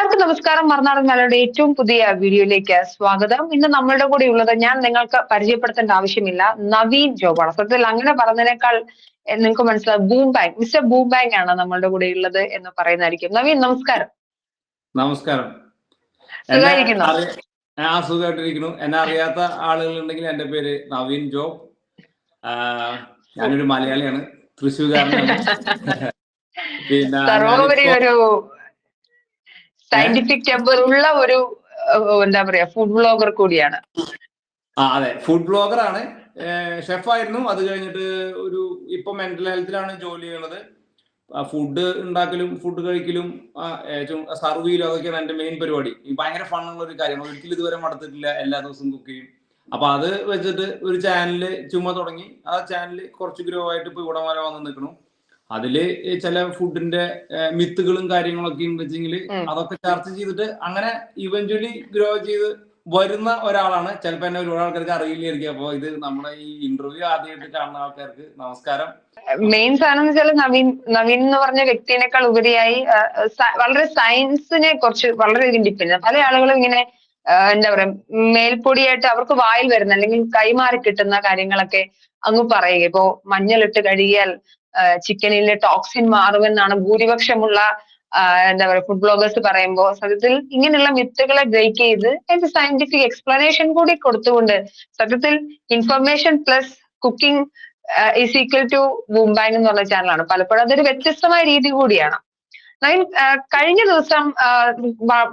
എല്ലാവർക്കും നമസ്കാരം. മറുനാടൻ മലയുടെ ഏറ്റവും പുതിയ വീഡിയോയിലേക്ക് സ്വാഗതം. ഇന്ന് നമ്മളുടെ കൂടെ ഉള്ളത് ഞാൻ നിങ്ങൾക്ക് പരിചയപ്പെടുത്തേണ്ട ആവശ്യമില്ല, നവീൻ ജോബാണ്. സത്യത്തിൽ അങ്ങനെ പറഞ്ഞതിനേക്കാൾ നിങ്ങൾക്ക് മനസ്സിലാവും, boom bang, mister boom bang ആണ് നമ്മളുടെ കൂടെ ഉള്ളത് എന്ന് പറയുന്നതായിരിക്കും. നവീൻ നമസ്കാരം. നമസ്കാരം. സുഖമായിരിക്കുന്നു? സുഖമായിട്ടിരിക്കുന്നു. എന്നെ അറിയാത്ത ആളുകൾ ഉണ്ടെങ്കിൽ എന്റെ പേര് നവീൻ ജോബ്. ഞാനൊരു മലയാളിയാണ്, തൃശ്ശൂർകാരനാണ്. പിന്നെ സർവോപരി ഒരു സയന്റിഫിക് ടെമ്പർ ഉള്ള ഒരു എന്താ പറയാ ഫുഡ് ബ്ലോഗർ കൂടിയാണ്. അതെ, ഫുഡ് ബ്ലോഗർ ആണ്. ഷെഫായിരുന്നു. അത് കഴിഞ്ഞിട്ട് ഇപ്പൊ മെന്റൽ ഹെൽത്തിലാണ് ജോലി ചെയ്യുന്നത്. ഫുഡ് ഉണ്ടാക്കലും ഫുഡ് കഴിക്കലും സർവ് ചെയ്യലും അതൊക്കെയാണ് എന്റെ മെയിൻ പരിപാടി. ഭയങ്കര ഫണ്ണുള്ള ഒരു കാര്യമാണ്. ഒരിക്കലും ഇതുവരെ മടുത്തിട്ടില്ല. എല്ലാ ദിവസവും കുക്ക് ചെയ്യും. അപ്പൊ അത് വെച്ചിട്ട് ഒരു ചാനല് ചുമ്മാ തുടങ്ങി. ആ ചാനല് കുറച്ച് ഗ്രോ ആയിട്ട് ഇപ്പൊ ഇവിടെ വരെ വന്ന് നിൽക്കണം. അതില് ചില ഫുഡിന്റെ മിത്തുകളും കാര്യങ്ങളൊക്കെ വെച്ചെങ്കിൽ അതൊക്കെ ചർച്ച ചെയ്തിട്ട് അങ്ങനെ ഇവഞ്ച്വലി ഗ്രോ ചെയ്ത് വരുന്ന ഒരാളാണ്. ചിലപ്പോ എന്നെ ഒരുപാട് ആൾക്കാർക്ക് അറിയില്ലായിരിക്കും. അപ്പൊ ഇത് നമ്മുടെ ഈ ഇന്റർവ്യൂ ആദ്യമായിട്ട് കാണുന്ന ആൾക്കാർക്ക് നമസ്കാരം. മെയിൻ സാധനം എന്ന് വെച്ചാൽ നവീൻ എന്ന് പറഞ്ഞ വ്യക്തിയേക്കാൾ ഉപരിയായി വളരെ സയൻസിനെ കുറിച്ച് വളരെയധികം ഡിപ്പെൻഡ്. പല ആളുകളും ഇങ്ങനെ എന്താ പറയാ മേൽപ്പൊടിയായിട്ട് അവർക്ക് വായിൽ വരുന്ന അല്ലെങ്കിൽ കൈമാറി കിട്ടുന്ന കാര്യങ്ങളൊക്കെ അങ്ങ് പറയുക. ഇപ്പോ മഞ്ഞളിട്ട് കഴുകിയാൽ ചിക്കനിലെ ടോക്സിൻ മാറുമെന്നാണ് ഭൂരിപക്ഷമുള്ള എന്താ പറയുക ഫുഡ് ബ്ലോഗേഴ്സ് പറയുമ്പോൾ, സത്യത്തിൽ ഇങ്ങനെയുള്ള മിത്തുകളെ ബ്രേക്ക് ചെയ്ത് അതിന്റെ സയന്റിഫിക് എക്സ്പ്ലനേഷൻ കൂടി കൊടുത്തുകൊണ്ട് സത്യത്തിൽ information plus cooking is equal to boom bang എന്ന് പറഞ്ഞ ചാനലാണ്. പലപ്പോഴും അതൊരു വ്യത്യസ്തമായ രീതി കൂടിയാണ്. കഴിഞ്ഞ ദിവസം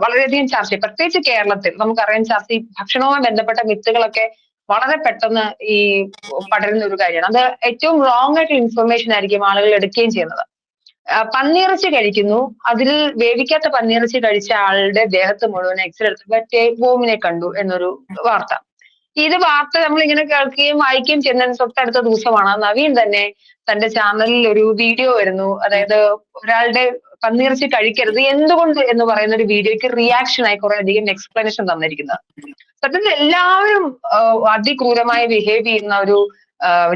വളരെയധികം ചർച്ച, പ്രത്യേകിച്ച് കേരളത്തിൽ നമുക്കറിയാൻ ചർച്ച, ഈ ഭക്ഷണവുമായി ബന്ധപ്പെട്ട മിത്തുകളൊക്കെ വളരെ പെട്ടെന്ന് ഈ പടരുന്ന ഒരു കാര്യമാണ്. അത് ഏറ്റവും റോങ് ആയിട്ടുള്ള ഇൻഫർമേഷൻ ആയിരിക്കും ആളുകൾ എടുക്കുകയും ചെയ്യുന്നത്. പന്നിയിറച്ചി കഴിക്കുന്നു, അതിൽ വേവിക്കാത്ത പന്നിയിറച്ചി കഴിച്ച ആളുടെ ദേഹത്ത് മുഴുവൻ എക്സ്റേ എടുത്തപ്പോൾ ടേപ്പ് വോമിനെ കണ്ടു എന്നൊരു വാർത്ത. ഇത് വാർത്ത നമ്മൾ ഇങ്ങനെ കേൾക്കുകയും വായിക്കുകയും ചെയ്യുന്നതിന് തൊട്ടടുത്ത ദിവസമാണ് നവീൻ തന്നെ തന്റെ ചാനലിൽ ഒരു വീഡിയോ വരുന്നു. അതായത് ഒരാളുടെ പന്നിയിറച്ചി കഴിക്കരുത് എന്തുകൊണ്ട് എന്ന് പറയുന്ന ഒരു വീഡിയോയ്ക്ക് റിയാക്ഷൻ ആയി കുറെ അധികം എക്സ്പ്ലനേഷൻ തന്നിരിക്കുന്നത്. സത്യത്തിൽ എല്ലാവരും അതിക്രൂരമായി ബിഹേവ് ചെയ്യുന്ന ഒരു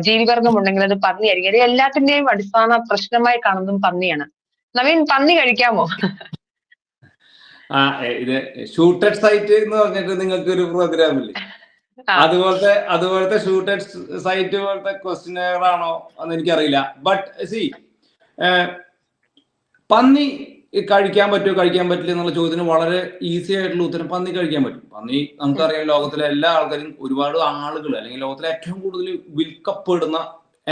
ജീവിവർഗം ഉണ്ടെങ്കിൽ അത് പന്നിയായിരിക്കും. അത് എല്ലാത്തിന്റെയും അടിസ്ഥാന പ്രശ്നമായി കാണുന്നതും പന്നിയാണ്. നവീൻ, പന്നി കഴിക്കാമോ? ഇത് ഷൂട്ടഡ് സൈറ്റ് എന്ന് പറഞ്ഞിട്ട് നിങ്ങൾക്ക് ഒരു പ്രോഗ്രാമില്ലേ, അതുപോലത്തെ ഷൂട്ടഡ് സൈറ്റ് പോലത്തെ ക്വസ്റ്റ്യനർ ആണോ എന്ന് എനിക്കറിയില്ല. ബട്ട് സി, പന്നി കഴിക്കാൻ പറ്റുമോ കഴിക്കാൻ പറ്റില്ല എന്നുള്ള ചോദ്യത്തിന് വളരെ ഈസി ആയിട്ടുള്ള ഉത്തരം, പന്നി കഴിക്കാൻ പറ്റും. പന്നി നമുക്കറിയാം, ലോകത്തിലെ എല്ലാ ആൾക്കാരും, ഒരുപാട് ആളുകൾ, അല്ലെങ്കിൽ ലോകത്തിലെ ഏറ്റവും കൂടുതൽ വിൽക്കപ്പെടുന്ന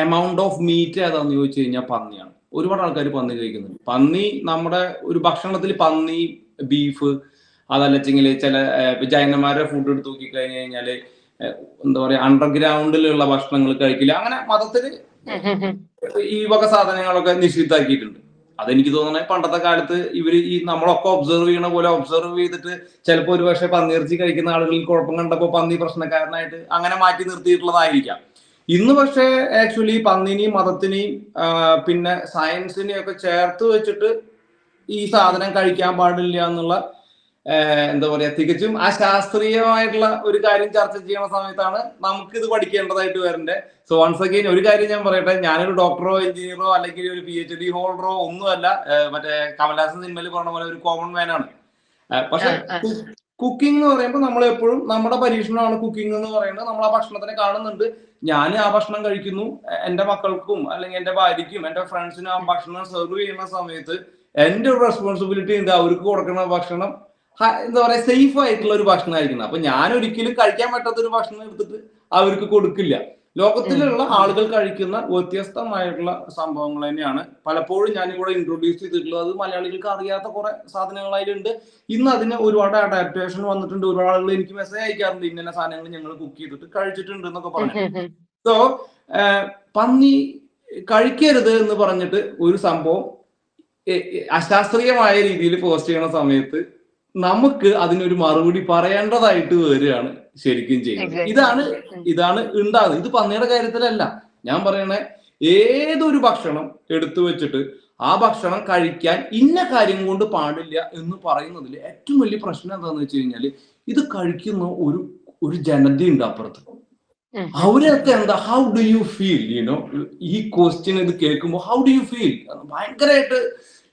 എമൗണ്ട് ഓഫ് മീറ്റ് ഏതാന്ന് ചോദിച്ചു കഴിഞ്ഞാൽ പന്നിയാണ്. ഒരുപാട് ആൾക്കാർ പന്നി കഴിക്കുന്നുണ്ട്. പന്നി നമ്മുടെ ഒരു ഭക്ഷണത്തിൽ പന്നി, ബീഫ്, അതല്ലെങ്കിൽ ചില ജൈനന്മാരുടെ ഫുഡ് എടുത്ത് നോക്കി കഴിഞ്ഞു കഴിഞ്ഞാല് എന്താ പറയാ അണ്ടർഗ്രൗണ്ടിലുള്ള ഭക്ഷണങ്ങൾ കഴിക്കില്ല. അങ്ങനെ മതത്തില് ഈ വക സാധനങ്ങളൊക്കെ നിഷിദ്ധാക്കിയിട്ടുണ്ട്. അതെനിക്ക് തോന്നുന്നത് പണ്ടത്തെ കാലത്ത് ഇവര് ഈ നമ്മളൊക്കെ ഒബ്സർവ് ചെയ്യണ പോലെ ഒബ്സർവ് ചെയ്തിട്ട് ചിലപ്പോൾ ഒരു പക്ഷേ പന്നിയിറച്ചി കഴിക്കുന്ന ആളുകളിൽ കുഴപ്പം കണ്ടപ്പോൾ പന്നി പ്രശ്നക്കാരനായിട്ട് അങ്ങനെ മാറ്റി നിർത്തിയിട്ടുള്ളതായിരിക്കാം. ഇന്ന് പക്ഷേ ആക്ച്വലി പന്നിനെയും മതത്തിനെയും പിന്നെ സയൻസിനെയും ഒക്കെ ചേർത്ത് വെച്ചിട്ട് ഈ സാധനം കഴിക്കാൻ പാടില്ല എന്നുള്ള എന്താ പറയാ തികച്ചും അശാസ്ത്രീയമായിട്ടുള്ള ഒരു കാര്യം ചർച്ച ചെയ്യുന്ന സമയത്താണ് നമുക്കിത് പഠിക്കേണ്ടതായിട്ട് വരണ്ടേ. സോ വൺസ് അഗെയിൻ ഒരു കാര്യം ഞാൻ പറയട്ടെ, ഞാനൊരു ഡോക്ടറോ എഞ്ചിനീയറോ അല്ലെങ്കിൽ ഒരു PhD ഹോൾഡറോ ഒന്നുമല്ല. മറ്റേ കമലഹാസൻ സിനിമയിൽ പറഞ്ഞ പോലെ ഒരു കോമൺ മാൻ ആണ്. പക്ഷെ കുക്കിംഗ് എന്ന് പറയുമ്പോൾ നമ്മൾ എപ്പോഴും നമ്മുടെ പരീക്ഷണമാണ് കുക്കിംഗ് എന്ന് പറയുന്നത്. നമ്മൾ ആ ഭക്ഷണത്തിനെ കാണുന്നുണ്ട്. ഞാൻ ആ ഭക്ഷണം കഴിക്കുന്നു, എന്റെ മക്കൾക്കും അല്ലെങ്കിൽ എന്റെ ഭാര്യയ്ക്കും എന്റെ ഫ്രണ്ട്സിനും ആ ഭക്ഷണം സെർവ് ചെയ്യുന്ന സമയത്ത് എന്റെ ഒരു റെസ്പോൺസിബിലിറ്റി ഉണ്ട് അവർക്ക് കൊടുക്കുന്ന ഭക്ഷണം എന്താ പറയാ സേഫ് ആയിട്ടുള്ള ഒരു ഭക്ഷണം ആയിരിക്കണം. അപ്പൊ ഞാൻ ഒരിക്കലും കഴിക്കാൻ പറ്റാത്ത ഒരു ഭക്ഷണം എടുത്തിട്ട് അവർക്ക് കൊടുക്കില്ല. ലോകത്തിലുള്ള ആളുകൾ കഴിക്കുന്ന വ്യത്യസ്തമായിട്ടുള്ള സംഭവങ്ങൾ തന്നെയാണ് പലപ്പോഴും ഞാൻ ഇവിടെ ഇൻട്രൊഡ്യൂസ് ചെയ്തിട്ടുള്ളത്. അത് മലയാളികൾക്ക് അറിയാത്ത കുറെ സാധനങ്ങളായിട്ടുണ്ട്. ഇന്ന് അതിന് ഒരുപാട് അഡാപ്റ്റേഷൻ വന്നിട്ടുണ്ട്. ഒരുപാട് ആളുകൾ എനിക്ക് മെസ്സേജ് അയക്കാറുണ്ട്, ഇന്ന സാധനങ്ങൾ ഞങ്ങൾ കുക്ക് ചെയ്തിട്ട് കഴിച്ചിട്ടുണ്ട് എന്നൊക്കെ പറഞ്ഞു. സോ പന്നി കഴിക്കരുത് എന്ന് പറഞ്ഞിട്ട് ഒരു സംഭവം അശാസ്ത്രീയമായ രീതിയിൽ പോസ്റ്റ് ചെയ്യുന്ന സമയത്ത് നമുക്ക് അതിനൊരു മറുപടി പറയേണ്ടതായിട്ട് വരികയാണ് ശരിക്കും ചെയ്യുന്നത്. ഇതാണ് ഉണ്ടാകുന്നത്. ഇത് പന്നിയുടെ കാര്യത്തിലല്ല ഞാൻ പറയണേ. ഏതൊരു ഭക്ഷണം എടുത്തു വെച്ചിട്ട് ആ ഭക്ഷണം കഴിക്കാൻ ഇന്ന കാര്യം കൊണ്ട് പാടില്ല എന്ന് പറയുന്നതിൽ ഏറ്റവും വലിയ പ്രശ്നം എന്താണെന്ന് വെച്ച് കഴിഞ്ഞാല് ഇത് കഴിക്കുന്ന ഒരു ജനതയുണ്ട് അപ്പുറത്ത്. അവരൊക്കെ എന്താ ഹൗ ഡു യു ഫീൽ ഈ ക്വസ്റ്റ്യൻ ഇത് കേൾക്കുമ്പോൾ ഹൗ ഡു യു ഫീൽ ഭയങ്കരമായിട്ട്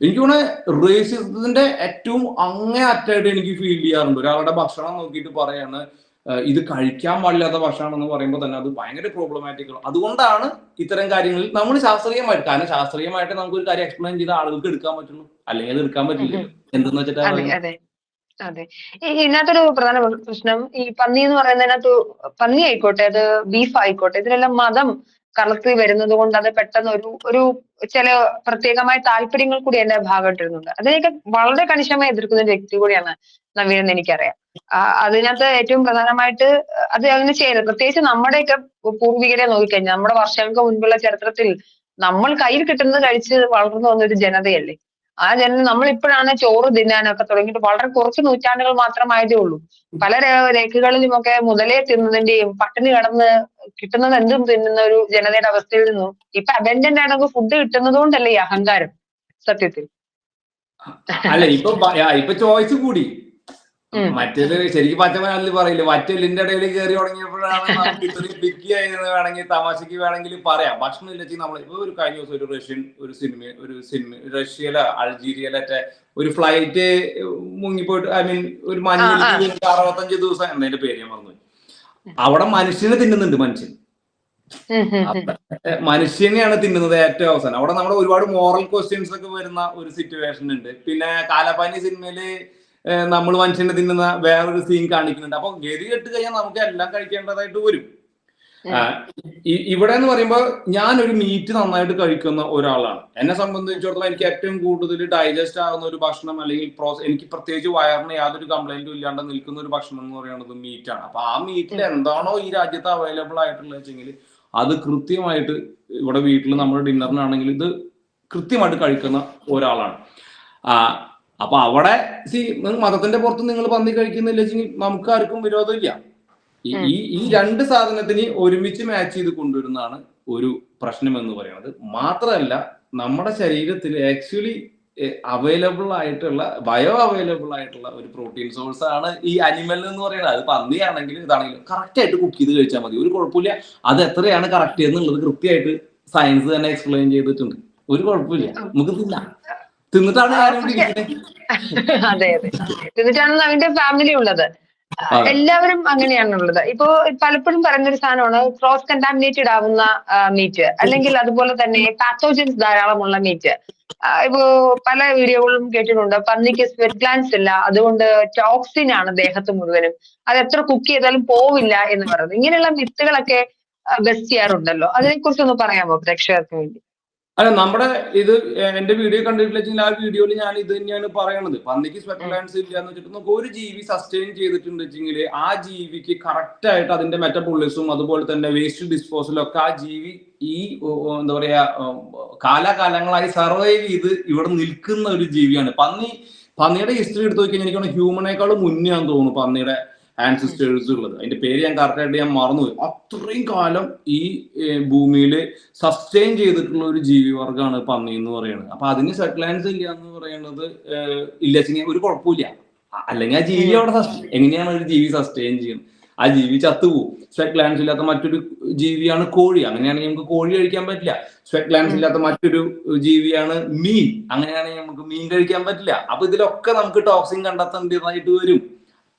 എനിക്ക് തോന്നുന്നത് റേസിസത്തിന്റെ ഏറ്റവും അങ്ങേ അറ്റായിട്ട് എനിക്ക് ഫീൽ ചെയ്യാറുണ്ട്. ഒരാളുടെ ഭക്ഷണം നോക്കിയിട്ട് പറയാണ് ഇത് കഴിക്കാൻ പാടില്ലാത്ത ഭക്ഷണമെന്ന് പറയുമ്പോൾ തന്നെ അത് ഭയങ്കര പ്രോബ്ലമാറ്റിക്. അതുകൊണ്ടാണ് ഇത്തരം കാര്യങ്ങളിൽ നമ്മൾ ശാസ്ത്രീയമായിട്ട്, കാരണം ശാസ്ത്രീയമായിട്ട് നമുക്ക് ഒരു കാര്യം എക്സ്പ്ലെയിൻ ചെയ്ത ആളുകൾക്ക് എടുക്കാൻ പറ്റുള്ളൂ, അല്ലെങ്കിൽ അത് എടുക്കാൻ പറ്റില്ലല്ലോ. എന്തെന്ന് വെച്ചിട്ടാണ് അതെ. ഇതിനകത്തൊരു പ്രധാന പ്രശ്നം ഈ പന്നി എന്ന് പറയുന്നതിനകത്ത്, പന്നി ആയിക്കോട്ടെ അത് ബീഫ് ആയിക്കോട്ടെ, ഇതിലെല്ലാം മതം കലർത്തി വരുന്നത് കൊണ്ട് അത് പെട്ടെന്ന് ഒരു ചില പ്രത്യേകമായ താല്പര്യങ്ങൾ കൂടി എന്റെ ഭാഗമായിട്ടിരുന്നുണ്ട്. അതിനെയൊക്കെ വളരെ കണിശമായി എതിർക്കുന്ന ഒരു വ്യക്തി കൂടിയാണ് നവീൻ എന്ന് എനിക്കറിയാം. അതിനകത്ത് ഏറ്റവും പ്രധാനമായിട്ട് അത് അങ്ങനെ ചെയ്യരുത്. പ്രത്യേകിച്ച് നമ്മുടെയൊക്കെ പൂർവികരെ നോക്കിക്കഴിഞ്ഞാൽ നമ്മുടെ വർഷങ്ങൾക്ക് മുൻപുള്ള ചരിത്രത്തിൽ നമ്മൾ കയ്യിൽ കിട്ടുന്നത് കഴിച്ച് വളർന്നു വന്ന ഒരു ജനതയല്ലേ. ആ ജനത നമ്മളിപ്പോഴാണ് ചോറ് തിന്നാനൊക്കെ തുടങ്ങിയിട്ട് വളരെ കുറച്ച് നൂറ്റാണ്ടുകൾ മാത്രമായതേ ഉള്ളൂ. പല രേഖകളിലുമൊക്കെ മുതലേ തിന്നതിന്റെയും പട്ടിണി കിടന്ന് കിട്ടുന്നത് എന്തും തിന്നുന്ന ഒരു ജനതയുടെ അവസ്ഥയിൽ നിന്നും ഇപ്പൊ അബൻഡന്റ് ആയിട്ട് ഫുഡ് കിട്ടുന്നത് കൊണ്ടല്ലേ ഈ അഹങ്കാരം സത്യത്തിൽ. അല്ല ഇപ്പൊ ചോയ്സ് കൂടി. മറ്റേത് ശരിക്കും പച്ചമലയാളത്തിൽ പറയില്ല, മറ്റെല്ലിന്റെ ഇടയിൽ കയറി തുടങ്ങിയപ്പോഴാണ് നമുക്ക് ഇത്രയും പിക്കി ആയിരുന്നു വേണമെങ്കിൽ തമാശക്ക് വേണമെങ്കിൽ പറയാം. ഭക്ഷണം ഇല്ലെങ്കിൽ നമ്മൾ ഇപ്പൊ ഒരു കഴിഞ്ഞ ദിവസം ഒരു സിനിമ റഷ്യയിലെ അൾജീരിയയിലൊക്കെ ഒരു ഫ്ലൈറ്റ് മുങ്ങിപ്പോയിട്ട്, ഐ മീൻ ഒരു മഞ്ഞിൽ 65 ദിവസം എന്നതിന്റെ പേര് ഞാൻ പറഞ്ഞു. അവിടെ മനുഷ്യനെ തിന്നുന്നുണ്ട്, മനുഷ്യനെയാണ് തിന്നുന്നത് ഏറ്റവും അവസാനം. അവിടെ നമ്മുടെ ഒരുപാട് മോറൽ ക്വസ്റ്റ്യൻസ് ഒക്കെ വരുന്ന ഒരു സിറ്റുവേഷൻ ഉണ്ട്. പിന്നെ കാലാപാനി സിനിമയില് നമ്മൾ മനുഷ്യനെ തിന്നുന്ന വേറൊരു സീൻ കാണിക്കുന്നുണ്ട്. അപ്പൊ ഗതി കെട്ട് കഴിഞ്ഞാൽ നമുക്ക് എല്ലാം കഴിക്കേണ്ടതായിട്ട് വരും. ഇവിടെ എന്ന് പറയുമ്പോൾ ഞാനൊരു മീറ്റ് നന്നായിട്ട് കഴിക്കുന്ന ഒരാളാണ്. എന്നെ സംബന്ധിച്ചിടത്തോളം എനിക്ക് ഏറ്റവും കൂടുതൽ ഡൈജസ്റ്റ് ആകുന്ന ഒരു ഭക്ഷണം, അല്ലെങ്കിൽ എനിക്ക് പ്രത്യേകിച്ച് വയറിന് യാതൊരു കംപ്ലൈന്റും ഇല്ലാണ്ട് നിൽക്കുന്ന ഒരു ഭക്ഷണം എന്ന് പറയുന്നത് മീറ്റാണ്. അപ്പൊ ആ മീറ്റിൽ എന്താണോ ഈ രാജ്യത്ത് അവൈലബിൾ ആയിട്ടുള്ളത് വെച്ചെങ്കിൽ അത് കൃത്യമായിട്ട് ഇവിടെ വീട്ടിൽ നമ്മൾ ഡിന്നറിനാണെങ്കിൽ ഇത് കൃത്യമായിട്ട് കഴിക്കുന്ന ഒരാളാണ്. അപ്പൊ അവിടെ മതത്തിന്റെ പുറത്ത് നിങ്ങൾ പന്നി കഴിക്കുന്നില്ല വെച്ചെങ്കിൽ നമുക്ക് ആർക്കും വിരോധമില്ല. ഈ രണ്ട് സാധനത്തിന് ഒരുമിച്ച് മാച്ച് ചെയ്ത് കൊണ്ടുവരുന്നതാണ് ഒരു പ്രശ്നം എന്ന് പറയുന്നത്. മാത്രമല്ല നമ്മുടെ ശരീരത്തിൽ ആക്ച്വലി അവൈലബിൾ ആയിട്ടുള്ള അവൈലബിൾ ആയിട്ടുള്ള ഒരു പ്രോട്ടീൻ സോഴ്സ് ആണ് ഈ അനിമൽ എന്ന് പറയുന്നത്. അത് പന്നിയാണെങ്കിലും ഇതാണെങ്കിലും കറക്റ്റ് ആയിട്ട് കുക്ക് ചെയ്ത് കഴിച്ചാൽ മതി, ഒരു കുഴപ്പമില്ല. അത് എത്രയാണ് കറക്റ്റ് എന്നുള്ളത് കൃത്യമായിട്ട് സയൻസ് തന്നെ എക്സ്പ്ലെയിൻ ചെയ്തിട്ടുണ്ട്. ഒരു കുഴപ്പമില്ല, നമുക്ക് തിന്നിട്ടാണ് അതെ തിന്നിട്ടാണ് അവന്റെ ഫാമിലി ഉള്ളത്. എല്ലാവരും അങ്ങനെയാണുള്ളത്. ഇപ്പോ പലപ്പോഴും പറയുന്നൊരു സാധനമാണ് ക്രോസ് കണ്ടാമിനേറ്റഡ് ആവുന്ന മീറ്റ്, അല്ലെങ്കിൽ അതുപോലെ തന്നെ പാത്തോജൻസ് ധാരാളമുള്ള മീറ്റ്. ഇപ്പോ പല വീഡിയോകളും കേട്ടിട്ടുണ്ട്, പന്നിക്ക് സ്വെറ്റ് ഗ്ലാൻസ് ഇല്ല, അതുകൊണ്ട് ടോക്സിൻ ആണ് ദേഹത്ത് മുഴുവനും, അത് എത്ര കുക്ക് ചെയ്താലും പോവില്ല എന്ന് പറയുന്നത്. ഇങ്ങനെയുള്ള മിത്തുകളൊക്കെ ബെസ്റ്റ് ചെയ്യാറുണ്ടല്ലോ, അതിനെ കുറിച്ചൊന്ന് പറയാമോ പ്രേക്ഷകർക്ക് വേണ്ടി? അല്ല, നമ്മുടെ ഇത് എന്റെ വീഡിയോ കണ്ടിട്ടില്ലെങ്കിൽ ആ വീഡിയോയിൽ ഞാൻ ഇത് തന്നെയാണ് പറയണത്. പന്നിക്ക് സ്വെറ്റ് ഗ്ലാൻസ് ഇല്ല എന്ന് വെച്ചിട്ട് നമുക്ക് ഒരു ജീവി സസ്റ്റെയിൻ ചെയ്തിട്ടുണ്ട് വെച്ചെങ്കിൽ ആ ജീവിക്ക് കറക്റ്റ് ആയിട്ട് അതിന്റെ മെറ്റബോളിസും അതുപോലെ തന്നെ വേസ്റ്റ് ഡിസ്പോസലും ഒക്കെ ആ ജീവി ഈ എന്താ പറയാ കാലാകാലങ്ങളായി സർവൈവ് ചെയ്ത് ഇവിടെ നിൽക്കുന്ന ഒരു ജീവിയാണ്. പന്നിയുടെ ഹിസ്റ്ററി എടുത്ത് നോക്കിക്കഴിഞ്ഞാൽ എനിക്ക് ഹ്യൂമനേക്കാളും മുന്നേ ആണെന്ന് തോന്നുന്നു പന്നിയുടെ ആൻസിസ്റ്റേഴ്സ് ഉള്ളത്. അതിന്റെ പേര് ഞാൻ കറക്റ്റായിട്ട് ഞാൻ മറന്നുപോയി. അത്രയും കാലം ഈ ഭൂമിയിൽ സസ്റ്റെയിൻ ചെയ്തിട്ടുള്ള ഒരു ജീവിവർഗമാണ് പന്നി എന്ന് പറയുന്നത്. അപ്പൊ അതിന് സ്വെറ്റ് ഗ്ലാൻസ് ഇല്ല എന്ന് പറയുന്നത് ഇല്ലെങ്കിൽ ഒരു കുഴപ്പമില്ല. അല്ലെങ്കിൽ ആ ജീവി അവിടെ എങ്ങനെയാണ് ഒരു ജീവി സസ്റ്റെയിൻ ചെയ്യുന്നത്? ആ ജീവി ചത്തുപോകും. സ്വെറ്റ് ഗ്ലാൻസ് ഇല്ലാത്ത മറ്റൊരു ജീവിയാണ് കോഴി, അങ്ങനെയാണെങ്കിൽ നമുക്ക് കോഴി കഴിക്കാൻ പറ്റില്ല. സ്വെറ്റ് ഗ്ലാൻസ് ഇല്ലാത്ത മറ്റൊരു ജീവിയാണ് മീൻ, അങ്ങനെയാണെങ്കിൽ നമുക്ക് മീൻ കഴിക്കാൻ പറ്റില്ല. അപ്പൊ ഇതിലൊക്കെ നമുക്ക് ടോക്സിൻ കണ്ടെത്തേണ്ടതായിട്ട് വരും.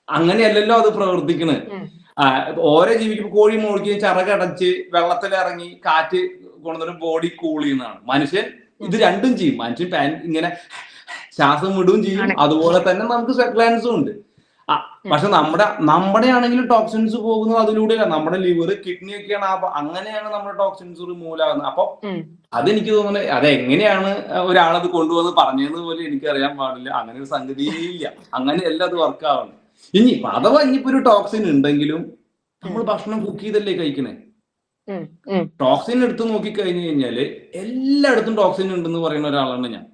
അങ്ങനെയല്ലല്ലോ അത് പ്രവർത്തിക്കുന്നത്. ഓരോ ജീവിക്കും കോഴി മോളിക്ക് ചിറകടച്ച് വെള്ളത്തിലിറങ്ങി കാറ്റ് കൊണ്ടുവന്നിട്ട് ബോഡി കൂൾ ചെയ്യുന്നതാണ്. മനുഷ്യൻ ഇത് രണ്ടും ചെയ്യും. മനുഷ്യൻ ഇങ്ങനെ ശ്വാസം വിടുകയും ചെയ്യും, അതുപോലെ തന്നെ നമുക്ക് സ്വെറ്റ് ഗ്ലാൻസും ഉണ്ട്. പക്ഷെ നമ്മുടെ ആണെങ്കിലും ടോക്സിൻസ് പോകുന്നത് അതിലൂടെയാണ്. നമ്മുടെ ലിവർ, കിഡ്നി ഒക്കെയാണ് അങ്ങനെയാണ് നമ്മുടെ ടോക്സിൻസ് റിമൂവ് ആകുന്നത്. അപ്പൊ അതെനിക്ക് തോന്നുന്നത് അതെങ്ങനെയാണ് ഒരാളത് കൊണ്ടുവന്ന് പറഞ്ഞതെന്ന് പോലെ എനിക്കറിയാൻ പാടില്ല. അങ്ങനെ ഒരു സംഗതിയില്ല, അങ്ങനെയല്ല അത് വർക്ക് ആവുന്നത്. ഇനി അഥവാ ഇനിയിപ്പോ ഒരു ടോക്സിൻ ഉണ്ടെങ്കിലും നമ്മൾ ഭക്ഷണം കുക്ക് ചെയ്തല്ലേ കഴിക്കണേ. ടോക്സിൻ എടുത്ത് നോക്കി കഴിഞ്ഞു കഴിഞ്ഞാല് എല്ലായിടത്തും ടോക്സിൻ ഉണ്ടെന്ന് പറയുന്ന ഒരാളാണ് ഞാൻ.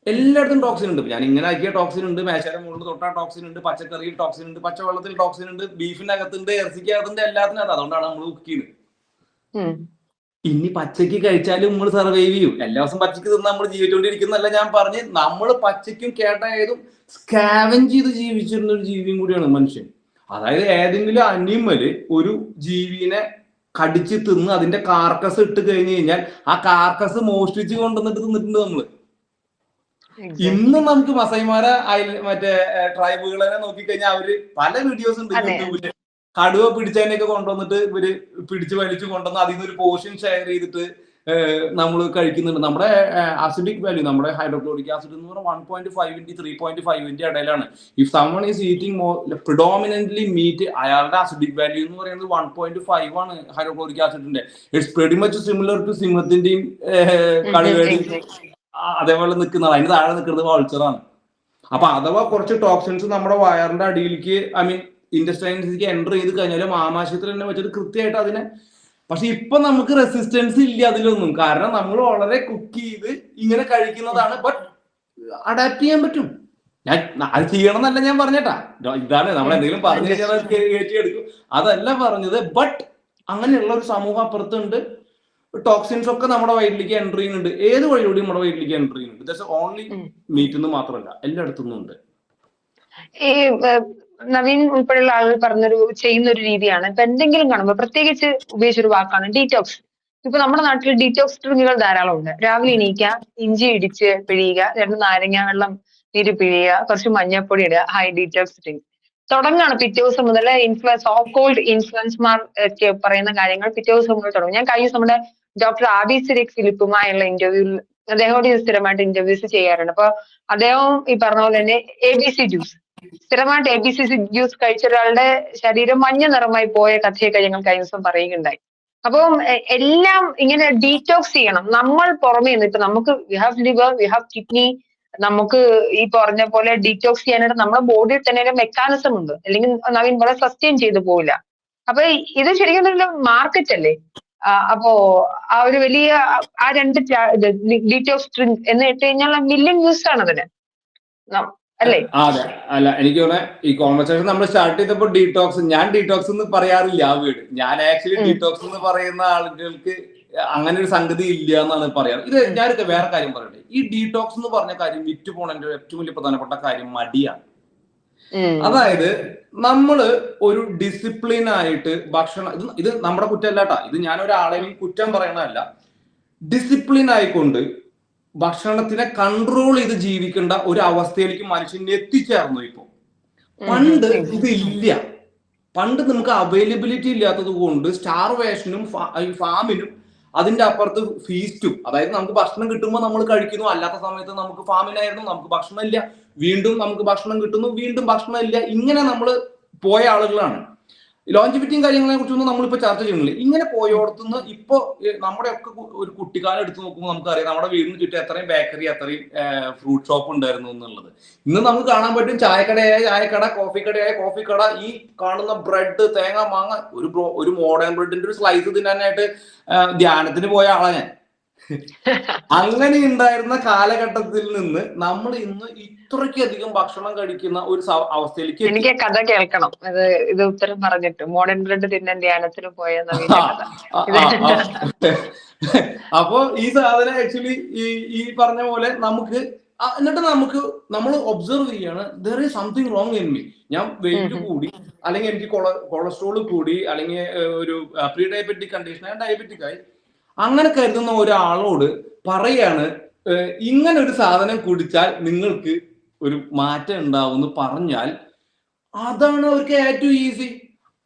എല്ലായിടത്തും ടോക്സിൻ ഉണ്ട്. ഞാൻ ഇങ്ങനെ ആക്കിയ ടോക്സിൻ ഉണ്ട്, മേശയുടെ മുകളിൽ തൊട്ടാ ടോക്സിൻ ഉണ്ട്, പച്ചക്കറിയിൽ ടോക്സിൻ ഉണ്ട്, പച്ചവെള്ളത്തിൽ ടോക്സിൻ ഉണ്ട്, ബീഫിനകത്തുണ്ട്, ഇറച്ചിക്കകത്തുണ്ട്, എല്ലാത്തിനകത്ത്. അതുകൊണ്ടാണ് നമ്മൾ കുക്ക് ചെയ്യുന്നത്. ഇനി പച്ചക്ക് കഴിച്ചാലും നമ്മൾ സർവൈവ് ചെയ്യും. എല്ലാ ദിവസം പച്ചക്ക് തിന്ന് നമ്മൾ ജീവിച്ചുകൊണ്ടിരിക്കുന്നല്ല ഞാൻ പറഞ്ഞ്. നമ്മൾ പച്ചയ്ക്കും കേട്ടായതും സ്കാവൻ ചെയ്ത് ജീവിച്ചിരുന്ന ഒരു ജീവിയും കൂടിയാണ് മനുഷ്യൻ. അതായത് ഏതെങ്കിലും അനിമല് ഒരു ജീവിനെ കടിച്ച് തിന്ന് അതിന്റെ കാർക്കസ് ഇട്ട് കഴിഞ്ഞു കഴിഞ്ഞാൽ ആ കാർക്കസ് മോഷ്ടിച്ച് കൊണ്ടുവന്നിട്ട് തിന്നിട്ടുണ്ട് നമ്മള്. ഇന്നും നമുക്ക് മസൈമാരെ മറ്റേ ട്രൈബുകളെ നോക്കിക്കഴിഞ്ഞാൽ അവര് പല വീഡിയോസ് ഉണ്ട് യൂട്യൂബില്, കടുവ പിടിച്ചതിനൊക്കെ കൊണ്ടുവന്നിട്ട് ഇവര് പിടിച്ച് വലിച്ചു കൊണ്ടുവന്ന് അതിൽ നിന്ന് ഒരു പോർഷൻ ഷെയർ ചെയ്തിട്ട് നമ്മൾ കഴിക്കുന്നുണ്ട്. നമ്മുടെ അസിഡിക് വാല്യൂ, നമ്മുടെ ഹൈഡ്രോക്ലോറിക് ആസിഡ് എന്ന് പറഞ്ഞാൽ 1.5 3.5 ഇടയിലാണ്. If someone is eating predominantly meat, അയാളുടെ അസിഡിക് വാല്യൂ എന്ന് പറയുന്നത് 1.5 ആണ് ഹൈഡ്രോക്ലോറിക് ആസിഡിന്റെ. It's very much similar to സിംഹത്തിന്റെയും കടുവയുടെയും അതേപോലെ നിൽക്കുന്നതാണ്. അതിന് താഴെ നിൽക്കുന്നത് വൾച്ചറാണ്. അപ്പൊ അഥവാ കുറച്ച് ടോക്സിൻസ് നമ്മുടെ വയറിന്റെ അടിയിലേക്ക്, ഐ മീൻ ഇൻഡസ്ട്രൈൻസിലേക്ക് എൻ്റർ ചെയ്ത് കഴിഞ്ഞാൽ ആമാശയത്തിൽ തന്നെ വെച്ചിട്ട് കൃത്യമായിട്ട് അതിനെ, പക്ഷെ ഇപ്പൊ നമുക്ക് റെസിസ്റ്റൻസ് ഇല്ല അതിലൊന്നും, കാരണം നമ്മൾ വളരെ കുക്ക് ചെയ്ത് ഇങ്ങനെ കഴിക്കുന്നതാണ്. ബട്ട് അഡാപ്റ്റ് ചെയ്യാൻ പറ്റും. ഞാൻ അത് ചെയ്യണം എന്നല്ല ഞാൻ പറഞ്ഞേട്ടാ, ഇതാണ് നമ്മൾ എന്തെങ്കിലും പറഞ്ഞു കഴിഞ്ഞാൽ കയറ്റിയെടുക്കും, അതല്ല പറഞ്ഞത്. ബട്ട് അങ്ങനെയുള്ള ഒരു സമൂഹം അപ്പുറത്തുണ്ട്. ടോക്സിൻസ് ഒക്കെ നമ്മുടെ വയറ്റിലേക്ക് എൻ്റർ ചെയ്യുന്നുണ്ട്, ഏത് വഴിയോടെയും നമ്മുടെ വയറ്റിലേക്ക് എൻ്റർ ചെയ്യുന്നുണ്ട്. ദാറ്റ്സ് ഓൺലി മീറ്റ് എന്ന് മാത്രമല്ല, എല്ലായിടത്തുനിന്നും ഉണ്ട്. ഈ നവീൻ ഉൾപ്പെടെയുള്ള ആളുകൾ ചെയ്യുന്ന ഒരു രീതിയാണ്, ഇപ്പൊ എന്തെങ്കിലും കാണുമ്പോ പ്രത്യേകിച്ച് ഉപയോഗിച്ചൊരു വാക്കാണ് ഡീറ്റോക്സ്. ഇപ്പൊ നമ്മുടെ നാട്ടിൽ ഡീറ്റോക്സ് ഡ്രിങ്കുകൾ ധാരാളം ഉണ്ട്. രാവിലെ എണീക്കുക, ഇഞ്ചി ഇടിച്ച് പിഴിയുക, 2 നാരങ്ങ വെള്ളം നീര് പിഴിയുക, കുറച്ച് മഞ്ഞൾപ്പൊടി ഇടുക, ഹൈ ഡീറ്റോക്സ് ഡ്രിങ്ക് തുടങ്ങാണ്. പിറ്റേ ദിവസം മുതൽ സോ കോൾഡ് ഇൻഫ്ലുവൻസ്മാർ ഒക്കെ പറയുന്ന കാര്യങ്ങൾ പിറ്റേ ദിവസം മുതൽ തുടങ്ങും. ഞാൻ കഴിഞ്ഞ നമ്മുടെ ഡോക്ടർ ആബി സിറിക് ഫിലിപ്പുമായുള്ള ഇന്റർവ്യൂവിൽ അദ്ദേഹത്തോട് സ്ഥിരമായിട്ട് ഇന്റർവ്യൂസ് ചെയ്യാറുണ്ട്. അപ്പൊ അദ്ദേഹം ഈ പറഞ്ഞ പോലെ തന്നെ ABC ജ്യൂസ്, സ്ഥിരമായിട്ട് ABC ജ്യൂസ് കഴിച്ച ഒരാളുടെ ശരീരം മഞ്ഞ നിറമായി പോയ കഥയൊക്കെ ഞങ്ങൾ കഴിഞ്ഞ ദിവസം പറയുകയുണ്ടായി. അപ്പം എല്ലാം ഇങ്ങനെ ഡീറ്റോക്സ് ചെയ്യണം. നമ്മൾ പുറമേ നിന്ന് ഇപ്പൊ നമുക്ക് we have liver, we have kidney, നമുക്ക് ഈ പറഞ്ഞ പോലെ ഡീറ്റോക്സ് ചെയ്യാനായിട്ട് നമ്മുടെ ബോഡിയിൽ തന്നെ ഒരു മെക്കാനിസം ഉണ്ട്, അല്ലെങ്കിൽ നവീൻ വളരെ സസ്റ്റെയിൻ ചെയ്തു പോവില്ല. അപ്പൊ ഇത് ശരിക്കും ഒരു മാർക്കറ്റ് അല്ലേ? അപ്പോ ആ ഒരു വലിയ ആ 2 ഡീറ്റോക്സ് ഡ്രിങ്ക് എന്ന് ഇട്ട് കഴിഞ്ഞാൽ മില്യൺ വ്യൂസ് ആണ് അതിന്, അല്ലേ? അതെ, അല്ല എനിക്ക് തോന്നുന്നത് ഈ കോൺവെർസേഷൻ നമ്മൾ സ്റ്റാർട്ട് ചെയ്തപ്പോൾ ഡീടോക്സ്, ഞാൻ ഡീടോക്സ് എന്ന് പറയാറില്ല ആ വീട്. ഞാൻ ആക്ച്വലി ഡീടോക്സ് എന്ന് പറയുന്ന ആളുകൾക്ക് അങ്ങനെ ഒരു സംഗതി ഇല്ല എന്നാണ് പറയാറ്. ഇത് ഞാനൊക്കെ വേറെ കാര്യം പറയട്ടെ. ഈ ഡീടോക്സ് എന്ന് പറഞ്ഞ കാര്യം വിറ്റ് പോണതിന്റെ ഏറ്റവും വലിയ പ്രധാനപ്പെട്ട കാര്യം മടിയാണ്. അതായത് നമ്മള് ഒരു ഡിസിപ്ലിൻ ആയിട്ട് ഭക്ഷണം, ഇത് നമ്മുടെ കുറ്റമല്ലാട്ടാ, ഇത് ഞാൻ ഒരാളെയും കുറ്റം പറയണതല്ല. ഡിസിപ്ലിൻ ആയിക്കൊണ്ട് ഭക്ഷണത്തിനെ കൺട്രോൾ ചെയ്ത് ജീവിക്കേണ്ട ഒരു അവസ്ഥയിലേക്ക് മനുഷ്യൻ എത്തിച്ചേർന്നു. ഇപ്പൊ പണ്ട് ഇത് ഇല്ല. പണ്ട് നമുക്ക് അവൈലബിലിറ്റി ഇല്ലാത്തത് കൊണ്ട് സ്റ്റാർവേഷനും ഫാമിനും അതിന്റെ അപ്പുറത്ത് ഫീസ്റ്റും, അതായത് നമുക്ക് ഭക്ഷണം കിട്ടുമ്പോൾ നമ്മൾ കഴിക്കുന്നു, അല്ലാത്ത സമയത്ത് നമുക്ക് ഫാമിനായിരുന്നു, നമുക്ക് ഭക്ഷണം ഇല്ല, വീണ്ടും നമുക്ക് ഭക്ഷണം കിട്ടുന്നു, വീണ്ടും ഭക്ഷണം ഇല്ല, ഇങ്ങനെ നമ്മൾ പോയ ആളുകളാണ്. ലോഞ്ചിവിറ്റിയും കാര്യങ്ങളെ കുറിച്ചൊന്നും നമ്മളിപ്പോ ചർച്ച ചെയ്യുന്നില്ല. ഇങ്ങനെ പോയോടത്തുനിന്ന് ഇപ്പൊ നമ്മുടെ ഒക്കെ ഒരു കുട്ടിക്കാലം എടുത്ത് നോക്കുമ്പോൾ നമുക്കറിയാം നമ്മുടെ വീടിന് ചുറ്റും എത്രയും ബേക്കറി, അത്രയും ഫ്രൂട്ട് ഷോപ്പ് ഉണ്ടായിരുന്നു എന്നുള്ളത്. ഇന്ന് നമുക്ക് കാണാൻ പറ്റും ചായക്കടയായ ചായക്കട, കോഫിക്കടയായ കോഫിക്കട, ഈ കാണുന്ന ബ്രെഡ്, തേങ്ങ, മാങ്ങ, ഒരു മോഡേൺ ബ്രെഡിന്റെ ഒരു സ്ലൈസ് തിന്നാനായിട്ട് ധ്യാനത്തിന് പോയ ആളാ ഞാൻ. അങ്ങനെ ഉണ്ടായിരുന്ന കാലഘട്ടത്തിൽ നിന്ന് നമ്മൾ ഇന്ന് ഇത്രയ്ക്കധികം ഭക്ഷണം കഴിക്കുന്ന ഒരു അവസ്ഥയിലേക്ക്. എനിക്ക് കഥ കേൾക്കണം, ഇത് ഉത്തരം പറഞ്ഞിട്ട് മോഡേൺ ബ്രെഡ് തിന്നാൻ ധ്യാനത്തിന് പോയ. അപ്പൊ ഈ സാധനം ആക്ച്വലി ഈ പറഞ്ഞ പോലെ നമുക്ക്, എന്നിട്ട് നമ്മൾ ഒബ്സർവ് ചെയ്യാണ് there is something wrong in me. ഞാൻ വെയിറ്റ് കൂടി, അല്ലെങ്കിൽ എനിക്ക് കൊളസ്ട്രോൾ കൂടി, അല്ലെങ്കിൽ ഒരു പ്രീ ഡയബറ്റിക് കണ്ടീഷൻ, ഡയബറ്റിക് ആയി, അങ്ങനെ കരുതുന്ന ഒരാളോട് പറയാണ് ഇങ്ങനെ ഒരു സാധനം കുടിച്ചാൽ നിങ്ങൾക്ക് ഒരു മാറ്റം ഉണ്ടാവും എന്ന് പറഞ്ഞാൽ, അതാണ് അവർക്ക് ഏറ്റവും ഈസി.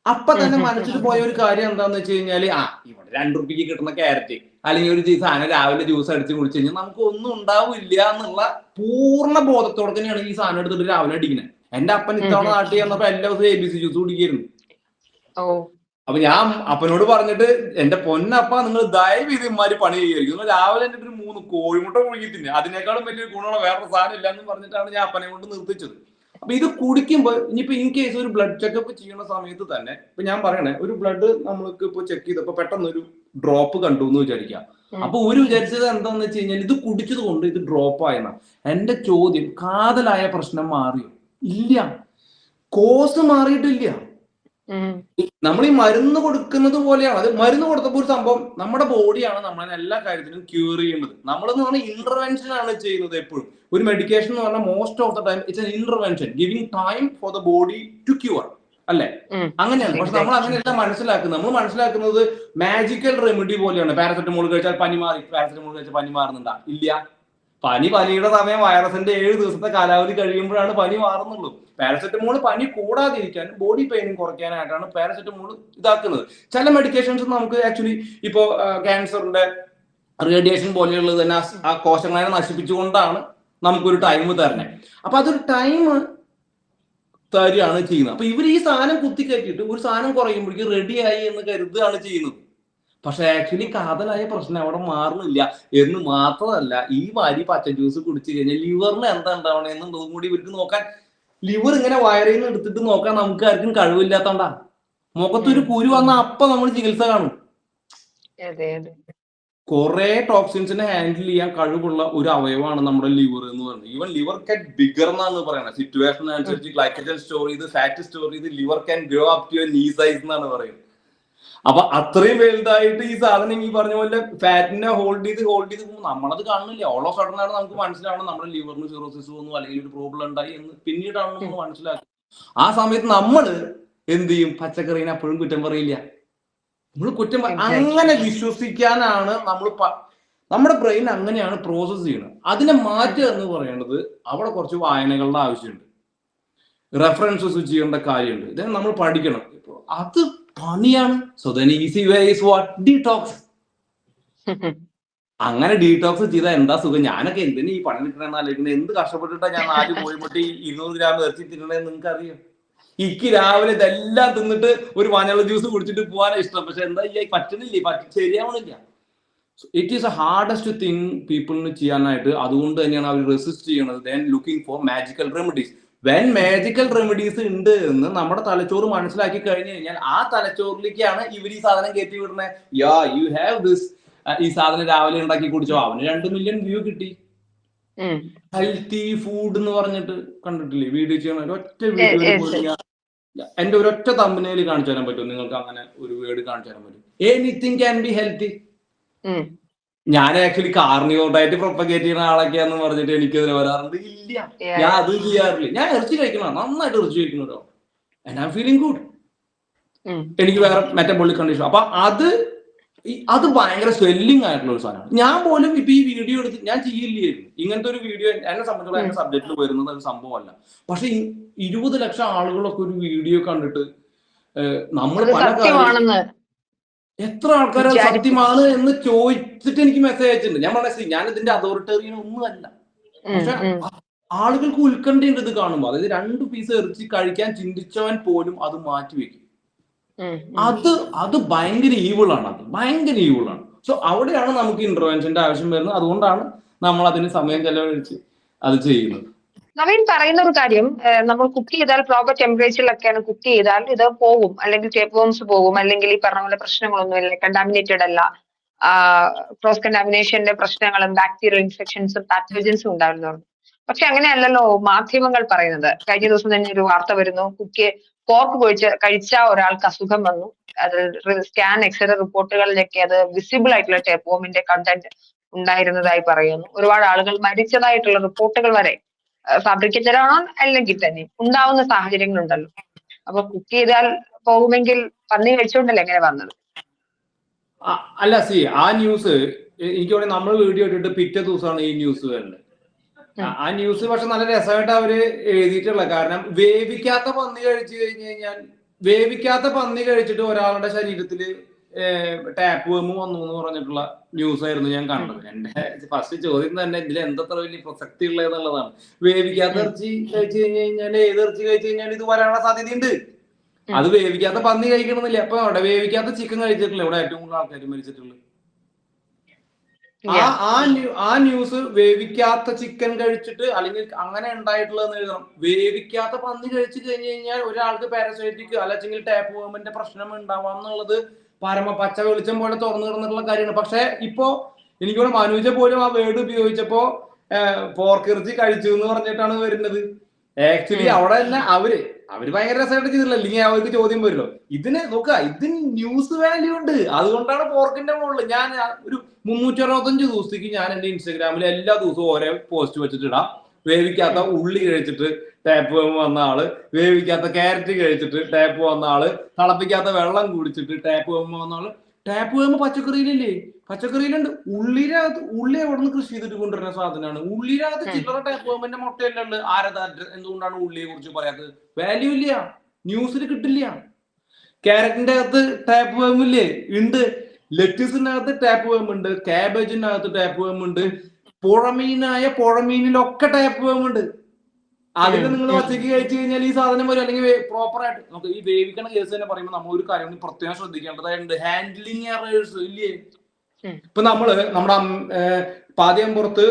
അപ്പൊ തന്നെ മനസ്സിൽ പോയ ഒരു കാര്യം എന്താന്ന് വെച്ച് കഴിഞ്ഞാല്, ഇവിടെ 2 രൂപയ്ക്ക് കിട്ടുന്ന ക്യാരറ്റ് അല്ലെങ്കിൽ ഒരു സാധനം രാവിലെ ജ്യൂസ് അടിച്ച് കുടിച്ചു കഴിഞ്ഞാൽ നമുക്ക് ഒന്നും ഉണ്ടാവില്ല എന്നുള്ള പൂർണ്ണ ബോധത്തോടെ തന്നെയാണ് ഈ സാധനം എടുത്തിട്ട് രാവിലെ അടിക്കുന്നത്. എന്റെ അപ്പൻ ഇത്തവണ നാട്ടിൽ ചെന്നപ്പോ എല്ലാ ദിവസവും ABC ജ്യൂസ് കുടിക്കായിരുന്നു. അപ്പൊ ഞാൻ അപ്പനോട് പറഞ്ഞിട്ട്, എന്റെ പൊന്നപ്പ നിങ്ങൾ ദയവ് ചെയ്ത് ഇമാര് പണി ചെയ്യുമായിരിക്കും, രാവിലെ എന്നിട്ട് ഒരു 3 കോഴിമുട്ട കുഴുകി തിന്നെ, അതിനേക്കാളും വലിയ ഗുണമുള്ള വേറെ സാധനം ഇല്ല എന്ന് പറഞ്ഞിട്ടാണ് ഞാൻ അപ്പനെ കൊണ്ട് നിർത്തിച്ചത്. അപ്പൊ ഇത് കുടിക്കുമ്പോൾ ഇനിയിപ്പോ ഇൻ കേസ് ഒരു ബ്ലഡ് ചെക്കപ്പ് ചെയ്യുന്ന സമയത്ത് തന്നെ, ഇപ്പൊ ഞാൻ പറയണേ, ഒരു ബ്ലഡ് നമ്മൾക്ക് ഇപ്പൊ ചെക്ക് ചെയ്തപ്പോ പെട്ടെന്ന് ഒരു ഡ്രോപ്പ് കണ്ടു എന്ന് വിചാരിക്കാം. അപ്പൊ വിചാരിച്ചത് എന്താന്ന് വെച്ച് കഴിഞ്ഞാൽ ഇത് കുടിച്ചത് കൊണ്ട് ഇത് ഡ്രോപ്പ് ആയെന്ന. എന്റെ ചോദ്യം, കാതലായ പ്രശ്നം മാറിയോ? ഇല്ല, കോസ് മാറിയിട്ടില്ല. നമ്മൾ ഈ മരുന്ന് കൊടുക്കുന്നത് പോലെയാണ്. അത് മരുന്ന് കൊടുത്തപ്പോൾ ഒരു സംഭവം, നമ്മുടെ ബോഡിയാണ് നമ്മളെ എല്ലാ കാര്യത്തിനും ക്യൂർ ചെയ്യുന്നത്. നമ്മളെന്ന് പറഞ്ഞാൽ ഇന്റർവെൻഷൻ ആണ് ചെയ്യുന്നത് എപ്പോഴും. ഒരു മെഡിക്കേഷൻ എന്ന് പറഞ്ഞാൽ most of the time it's an intervention, giving time for the body to cure, അല്ലെ? അങ്ങനെയാണ്. പക്ഷെ നമ്മൾ അങ്ങനെയല്ല മനസ്സിലാക്കുന്നത്. നമ്മൾ മനസ്സിലാക്കുന്നത് മാജിക്കൽ റെമഡി പോലെയാണ്. പാരസെറ്റമോൾ കഴിച്ചാൽ പനി മാറി, പാരസെറ്റമോൾ കഴിച്ചാൽ പനി മാറുന്നുണ്ടാ? ഇല്ല. പനിയുടെ സമയം വൈറസിന്റെ 7 ദിവസത്തെ കാലാവധി കഴിയുമ്പോഴാണ് പനി മാറുന്നുള്ളൂ. പാരസെറ്റമോൾ പനി കൂടാതിരിക്കാനും ബോഡി പെയിനും കുറയ്ക്കാനായിട്ടാണ് പാരസെറ്റമോൾ ഇതാക്കുന്നത്. ചില മെഡിക്കേഷൻസ് നമുക്ക് ആക്ച്വലി ഇപ്പോ ക്യാൻസറിന്റെ റേഡിയേഷൻ പോലെയുള്ളത് തന്നെ ആ കോശങ്ങളെ നശിപ്പിച്ചുകൊണ്ടാണ് നമുക്കൊരു ടൈം തരണേ. അപ്പൊ അതൊരു ടൈം തരികയാണ് ചെയ്യുന്നത്. അപ്പൊ ഇവർ ഈ സാധനം കുത്തിക്കയറ്റിയിട്ട് ഒരു സാധനം കുറയുമ്പോഴേക്കും റെഡിയായി എന്ന് കരുതുകയാണ് ചെയ്യുന്നത്. പക്ഷെ ആക്ച്വലി കാതലായ പ്രശ്നം അവിടെ മാറുന്നില്ല എന്ന് മാത്രമല്ല, ഈ വാരി പച്ച ജ്യൂസ് കുടിച്ചു കഴിഞ്ഞാൽ ലിവറിന് എന്താ ഉണ്ടാവണമെന്നുള്ളതും കൂടി ഇവർക്ക് നോക്കാൻ, ലിവർ ഇങ്ങനെ വയറിൽ നിന്ന് എടുത്തിട്ട് നോക്കാൻ നമുക്ക് ആർക്കും കഴിവില്ലാത്തോണ്ടാ. മുഖത്തൊരു കുരു വന്ന അപ്പൊ നമ്മൾ ചികിത്സ കാണും. കുറെ ടോക്സിൻസിനെ ഹാൻഡിൽ ചെയ്യാൻ കഴിവുള്ള ഒരു അവയവമാണ് നമ്മുടെ ലിവർ എന്ന് പറയുന്നത്. ഈവൻ ലിവർ ക്യാൻ ബിഗർ എന്നാണ് പറയുന്നത്. സിറ്റുവേഷൻ അനുസരിച്ച് ഗ്ലൈക്കജൻ സ്റ്റോർ ചെയ്ത് ഫാറ്റ് സ്റ്റോർ ചെയ്ത് liver can grow up to knee size എന്നാണ് പറയുന്നത്. അപ്പൊ അത്രയും വലുതായിട്ട് ഈ സാധനം ഈ പറഞ്ഞ പോലെ ഫാറ്റിനെ ഹോൾഡ് ചെയ്ത് പോകുമ്പോൾ നമ്മളത് കാണുന്നില്ല. ഓൾ ഓഫ് സഡൻ ആണ് നമുക്ക് മനസ്സിലാവണം നമ്മുടെ ലിവറിന് സിറോസിസ് വന്നു അല്ലെങ്കിൽ ഒരു പ്രോബ്ലം ഉണ്ടായി എന്ന് പിന്നീടാണ് നമ്മൾ മനസ്സിലാക്കുന്നത്. ആ സമയത്ത് നമ്മൾ എന്ത് ചെയ്യും? പച്ചക്കറീനെ അപ്പോഴും കുറ്റം പറയില്ല. നമ്മൾ കുറ്റം അങ്ങനെ വിശ്വസിക്കാനാണ് നമ്മുടെ ബ്രെയിൻ അങ്ങനെയാണ് പ്രോസസ് ചെയ്യുന്നത്. അതിനെ മാറ്റുക എന്ന് പറയുന്നത് അവിടെ കുറച്ച് വായനകളുടെ ആവശ്യമുണ്ട്, റെഫറൻസസ് ചെയ്യേണ്ട കാര്യമുണ്ട്. ഇത് നമ്മൾ പഠിക്കണം. ഇപ്പൊ അത് പണിയാണ്. So then easy way is what? Detox. അങ്ങനെ ഡീടോക്സ് ചെയ്താൽ എന്താ സുഖം? ഞാനൊക്കെ എന്തിനു ഈ പണി നിൽക്കണമെന്ന് ആലോചിക്കുന്നത്. എന്ത് കഷ്ടപ്പെട്ടിട്ടാ ഞാൻ 4 കോഴിമുട്ടി 200 ഗ്രാം ഇറച്ചി തിന്നണേന്ന് നിങ്ങൾക്ക് അറിയാം. ഇക്ക് രാവിലെ ഇതെല്ലാം തിന്നിട്ട് ഒരു മഞ്ഞൾ ജ്യൂസ് കുടിച്ചിട്ട് പോകാനാണ് ഇഷ്ടം. പക്ഷെ എന്താ പറ്റുന്നില്ല, ശരിയാവണില്ല. It is a hardest thing പീപ്പിളിന് ചെയ്യാനായിട്ട്. അതുകൊണ്ട് തന്നെയാണ് അവർ റെസിസ്റ്റ് ചെയ്യുന്നത്. Then looking for magical remedies. When magical remedies ഉണ്ട് എന്ന് നമ്മുടെ തലച്ചോറ് മനസ്സിലാക്കി കഴിഞ്ഞു കഴിഞ്ഞാൽ ആ തലച്ചോറിലേക്കാണ് ഇവർ ഈ സാധനം കയറ്റി വിടുന്നത്. യാ യു ഹാവ് ദിസ്, ഈ സാധനം രാവിലെ ഉണ്ടാക്കി കുടിച്ചോ, അവന് 2 മില്യൺ വ്യൂ കിട്ടി. ഹെൽത്തി ഫുഡ് എന്ന് പറഞ്ഞിട്ട് കണ്ടിട്ടില്ലേ വീഡിയോ ചെയ്യണ? ഒറ്റ വീഡിയോ എന്റെ ഒരൊറ്റ തമ്പനയിൽ കാണിച്ചു തരാൻ പറ്റും നിങ്ങൾക്ക്? അങ്ങനെ ഒരു വേർഡ് കാണിച്ചു തരാൻ പറ്റും? Anything can be healthy. ഞാൻ ആക്ച്വലി കാർണിവോറായിട്ട് പ്രൊപ്പഗേറ്റ് ചെയ്യുന്ന ആളൊക്കെയാന്ന് പറഞ്ഞിട്ട് എനിക്കതിന് വരാറുണ്ട്. ഇല്ല, ഞാൻ അത് ചെയ്യാറില്ല. ഞാൻ ഇറച്ചി കഴിക്കണം, നന്നായിട്ട് ഇറച്ചി കഴിക്കുന്നവരോ, and I am feeling good. എനിക്ക് വേറെ മെറ്റബോളിക് കണ്ടീഷൻ. അപ്പൊ അത് ഭയങ്കര സ്വെല്ലിംഗ് ആയിട്ടുള്ള ഒരു സാധനമാണ്. ഞാൻ പോലും ഇപ്പൊ ഈ വീഡിയോ എടുത്ത് ഞാൻ ചെയ്യില്ലായിരുന്നു. ഇങ്ങനത്തെ ഒരു വീഡിയോ എന്നെ സംബന്ധിച്ചുള്ള എന്റെ സബ്ജക്റ്റിൽ വരുന്നത് ഒരു സംഭവമല്ല. പക്ഷെ 20 ലക്ഷം ആളുകളൊക്കെ ഒരു വീഡിയോ കണ്ടിട്ട് നമ്മൾ പല കാര്യം, എത്ര ആൾക്കാർ സത്യമാണ് എന്ന് ചോദിച്ചിട്ട് എനിക്ക് മെസ്സേജ് അയച്ചിട്ടുണ്ട്. ഞാൻ പറഞ്ഞ ഞാൻ ഇതിന്റെ അതോറിറ്റേറിയൻ ഒന്നുമല്ല. പക്ഷെ ആളുകൾക്ക് ഉത്കണ്ഠയുണ്ട് ഇത് കാണുമ്പോൾ. അതായത് 2 പീസ് ഇറച്ചി കഴിക്കാൻ ചിന്തിച്ചവൻ പോലും അത് മാറ്റിവെക്കും. അത് ഭയങ്കര ഈവിളാണ്. അത് ഭയങ്കര ഈവിളാണ്. സോ അവിടെയാണ് നമുക്ക് ഇന്റർവെൻഷന്റെ ആവശ്യം വരുന്നത്. അതുകൊണ്ടാണ് നമ്മൾ അതിന് സമയം ചെലവഴിച്ച് അത് ചെയ്യുന്നത്. നവീൻ പറയുന്ന ഒരു കാര്യം, നമ്മൾ കുക്ക് ചെയ്താൽ പ്രോപ്പർ ടെമ്പറേച്ചറിലൊക്കെയാണ് കുക്ക് ചെയ്താൽ ഇത് പോകും, അല്ലെങ്കിൽ ടേപ്പ് വോംസ് പോകും, അല്ലെങ്കിൽ ഈ പറഞ്ഞ പോലെ പ്രശ്നങ്ങളൊന്നുമില്ല, കണ്ടാമിനേറ്റഡ് അല്ല, ക്രോസ് കണ്ടാമിനേഷന്റെ പ്രശ്നങ്ങളും ബാക്ടീരിയൽ ഇൻഫെക്ഷൻസും പാത്തോജൻസും ഉണ്ടാവുന്നു. പക്ഷെ അങ്ങനെയല്ലല്ലോ മാധ്യമങ്ങൾ പറയുന്നത്. കഴിഞ്ഞ ദിവസം തന്നെ ഒരു വാർത്ത വരുന്നു, പോർക്ക് കഴിച്ച ഒരാൾക്ക് അസുഖം വന്നു. അത് സ്കാൻ എക്സ്റേ റിപ്പോർട്ടുകളിലൊക്കെ അത് വിസിബിൾ ആയിട്ടുള്ള ടേപ്പ് വോമിന്റെ കണ്ടന്റ് ഉണ്ടായിരുന്നതായി പറയുന്നു. ഒരുപാട് ആളുകൾ മരിച്ചതായിട്ടുള്ള റിപ്പോർട്ടുകൾ വരെ ഫാബ്രിക്കേറ്റഡ് ആണോ അല്ലെങ്കിൽ തന്നെ ഉണ്ടാവുന്ന സാഹചര്യങ്ങളുണ്ടല്ലോ. അപ്പൊ കുക്ക് ചെയ്താൽ പോകുമെങ്കിൽ പന്നി കഴിച്ചുകൊണ്ടല്ലേ എങ്ങനെ വന്നത്? അല്ല, ആ ന്യൂസ് എനിക്ക് തോന്നുന്നു നമ്മൾ വീഡിയോ ഇട്ടിട്ട് പിറ്റേ ദിവസമാണ് ഈ ന്യൂസ് വരുന്നത്. ആ ന്യൂസ് പക്ഷെ നല്ല രസമായിട്ട് അവര് എഴുതിയിട്ടുള്ള, കാരണം വേവിക്കാത്ത പന്നി കഴിച്ചു കഴിഞ്ഞു കഴിഞ്ഞാൽ, വേവിക്കാത്ത പന്നി കഴിച്ചിട്ട് ഒരാളുടെ ശരീരത്തില് ടാപ്പ് വേമ് വന്നു എന്ന് പറഞ്ഞിട്ടുള്ള ന്യൂസ് ആയിരുന്നു ഞാൻ കണ്ടത്. എന്റെ ഫസ്റ്റ് ചോദ്യം തന്നെ ഇതിൽ എന്തത്ര വലിയ പ്രസക്തി ഉള്ളത് എന്നുള്ളതാണ്. വേവിക്കാത്ത ഇറച്ചി കഴിച്ചു കഴിഞ്ഞു കഴിഞ്ഞാൽ, ഏത് ഇറച്ചി കഴിച്ചു കഴിഞ്ഞാൽ ഇത് വരാനുള്ള സാധ്യതയുണ്ട്. അത് വേവിക്കാത്ത പന്നി കഴിക്കണമെന്നില്ല. അപ്പൊ അവിടെ വേവിക്കാത്ത ചിക്കൻ കഴിച്ചിട്ടില്ല ഇവിടെ ഏറ്റവും കൂടുതൽ ആൾക്കാർ മരിച്ചിട്ടുള്ളത്. ആ ന്യൂസ് വേവിക്കാത്ത ചിക്കൻ കഴിച്ചിട്ട് അല്ലെങ്കിൽ അങ്ങനെ ഉണ്ടായിട്ടുള്ളതെന്ന് എഴുതണം. വേവിക്കാത്ത പന്നി കഴിച്ചു കഴിഞ്ഞു കഴിഞ്ഞാൽ ഒരാൾക്ക് പാരസൈറ്റിക് അല്ലെങ്കിൽ ടാപ്പ് വേമിന്റെ പ്രശ്നം ഉണ്ടാവാം എന്നുള്ളത് പച്ച വെളിച്ചം പോലെ തുറന്നു കിടന്നിട്ടുള്ള കാര്യമാണ്. പക്ഷെ ഇപ്പോ എനിക്കിവിടെ മനുജ പോലും ആ വേർഡ് ഉപയോഗിച്ചപ്പോ പോർക്ക് ഇറച്ചി കഴിച്ചു എന്ന് പറഞ്ഞിട്ടാണ് വരുന്നത്. ആക്ച്വലി അവിടെ തന്നെ അവര് ഭയങ്കര രസമായിട്ട് ചെയ്തിട്ടില്ല, അല്ലെങ്കിൽ അവർക്ക് ചോദ്യം വരുമല്ലോ. ഇതിന് നോക്കുക, ഇതിന് ന്യൂസ് വാല്യൂ ഉണ്ട്. അതുകൊണ്ടാണ് പോർക്കിന്റെ മുകളിൽ ഞാൻ ഒരു 365 ദിവസത്തേക്ക് ഞാൻ എന്റെ ഇൻസ്റ്റാഗ്രാമിൽ എല്ലാ ദിവസവും ഓരോ പോസ്റ്റ് വെച്ചിട്ടിടാം. വേവിക്കാത്ത ഉള്ളി കഴിച്ചിട്ട് ടാപ്പ് വേമ്പ് വന്ന ആള്, വേവിക്കാത്ത ക്യാരറ്റ് കഴിച്ചിട്ട് ടാപ്പ് വന്ന ആള്, തിളപ്പിക്കാത്ത വെള്ളം കുടിച്ചിട്ട് ടാപ്പ് വേമ്പ് വന്ന ആള്. ടാപ്പ് വേമ്പ് പച്ചക്കറിയിലില്ലേ? പച്ചക്കറിയിലുണ്ട്. ഉള്ളി എവിടെ നിന്ന് കൃഷി ചെയ്തിട്ട് കൊണ്ടുവരുന്ന സാധനമാണ്. ഉള്ളിനകത്ത് ചില്ലറ ടാപ്പ് വേമ്പിന്റെ മുട്ടയല്ലേ ഉള്ളത്. എന്തുകൊണ്ടാണ് ഉള്ളിയെ കുറിച്ച് പറയാത്തത്? വാല്യൂ ഇല്ല, ന്യൂസിൽ കിട്ടില്ല. ക്യാരറ്റിന്റെ അകത്ത് ടാപ്പ് വേമ്പില്ലേ? ഉണ്ട്. ലെറ്റസിനകത്ത് ടാപ്പ് വേമ്പുണ്ട്, ക്യാബേജിനകത്ത് ടാപ്പ് വേമ്പുണ്ട്, പുഴമീനിലൊക്കെ ടാപ്പ് വേമ്പുണ്ട്. അതിൽ നിങ്ങൾ പച്ചക്ക് കഴിച്ചു കഴിഞ്ഞാൽ ഈ സാധനം വരും. അല്ലെങ്കിൽ പ്രോപ്പർ ആയിട്ട് നമുക്ക് ഈ വേവിക്കണ കേസ് തന്നെ പറയുമ്പോൾ നമ്മൾ ഒരു കാര്യം പ്രത്യേകം ശ്രദ്ധിക്കേണ്ടതായിട്ടുണ്ട്. ഹാൻഡ്ലിങ് എറേഴ്സ് ഇല്ലേ? ഇപ്പൊ നമ്മുടെ പാദ്യം പുറത്ത്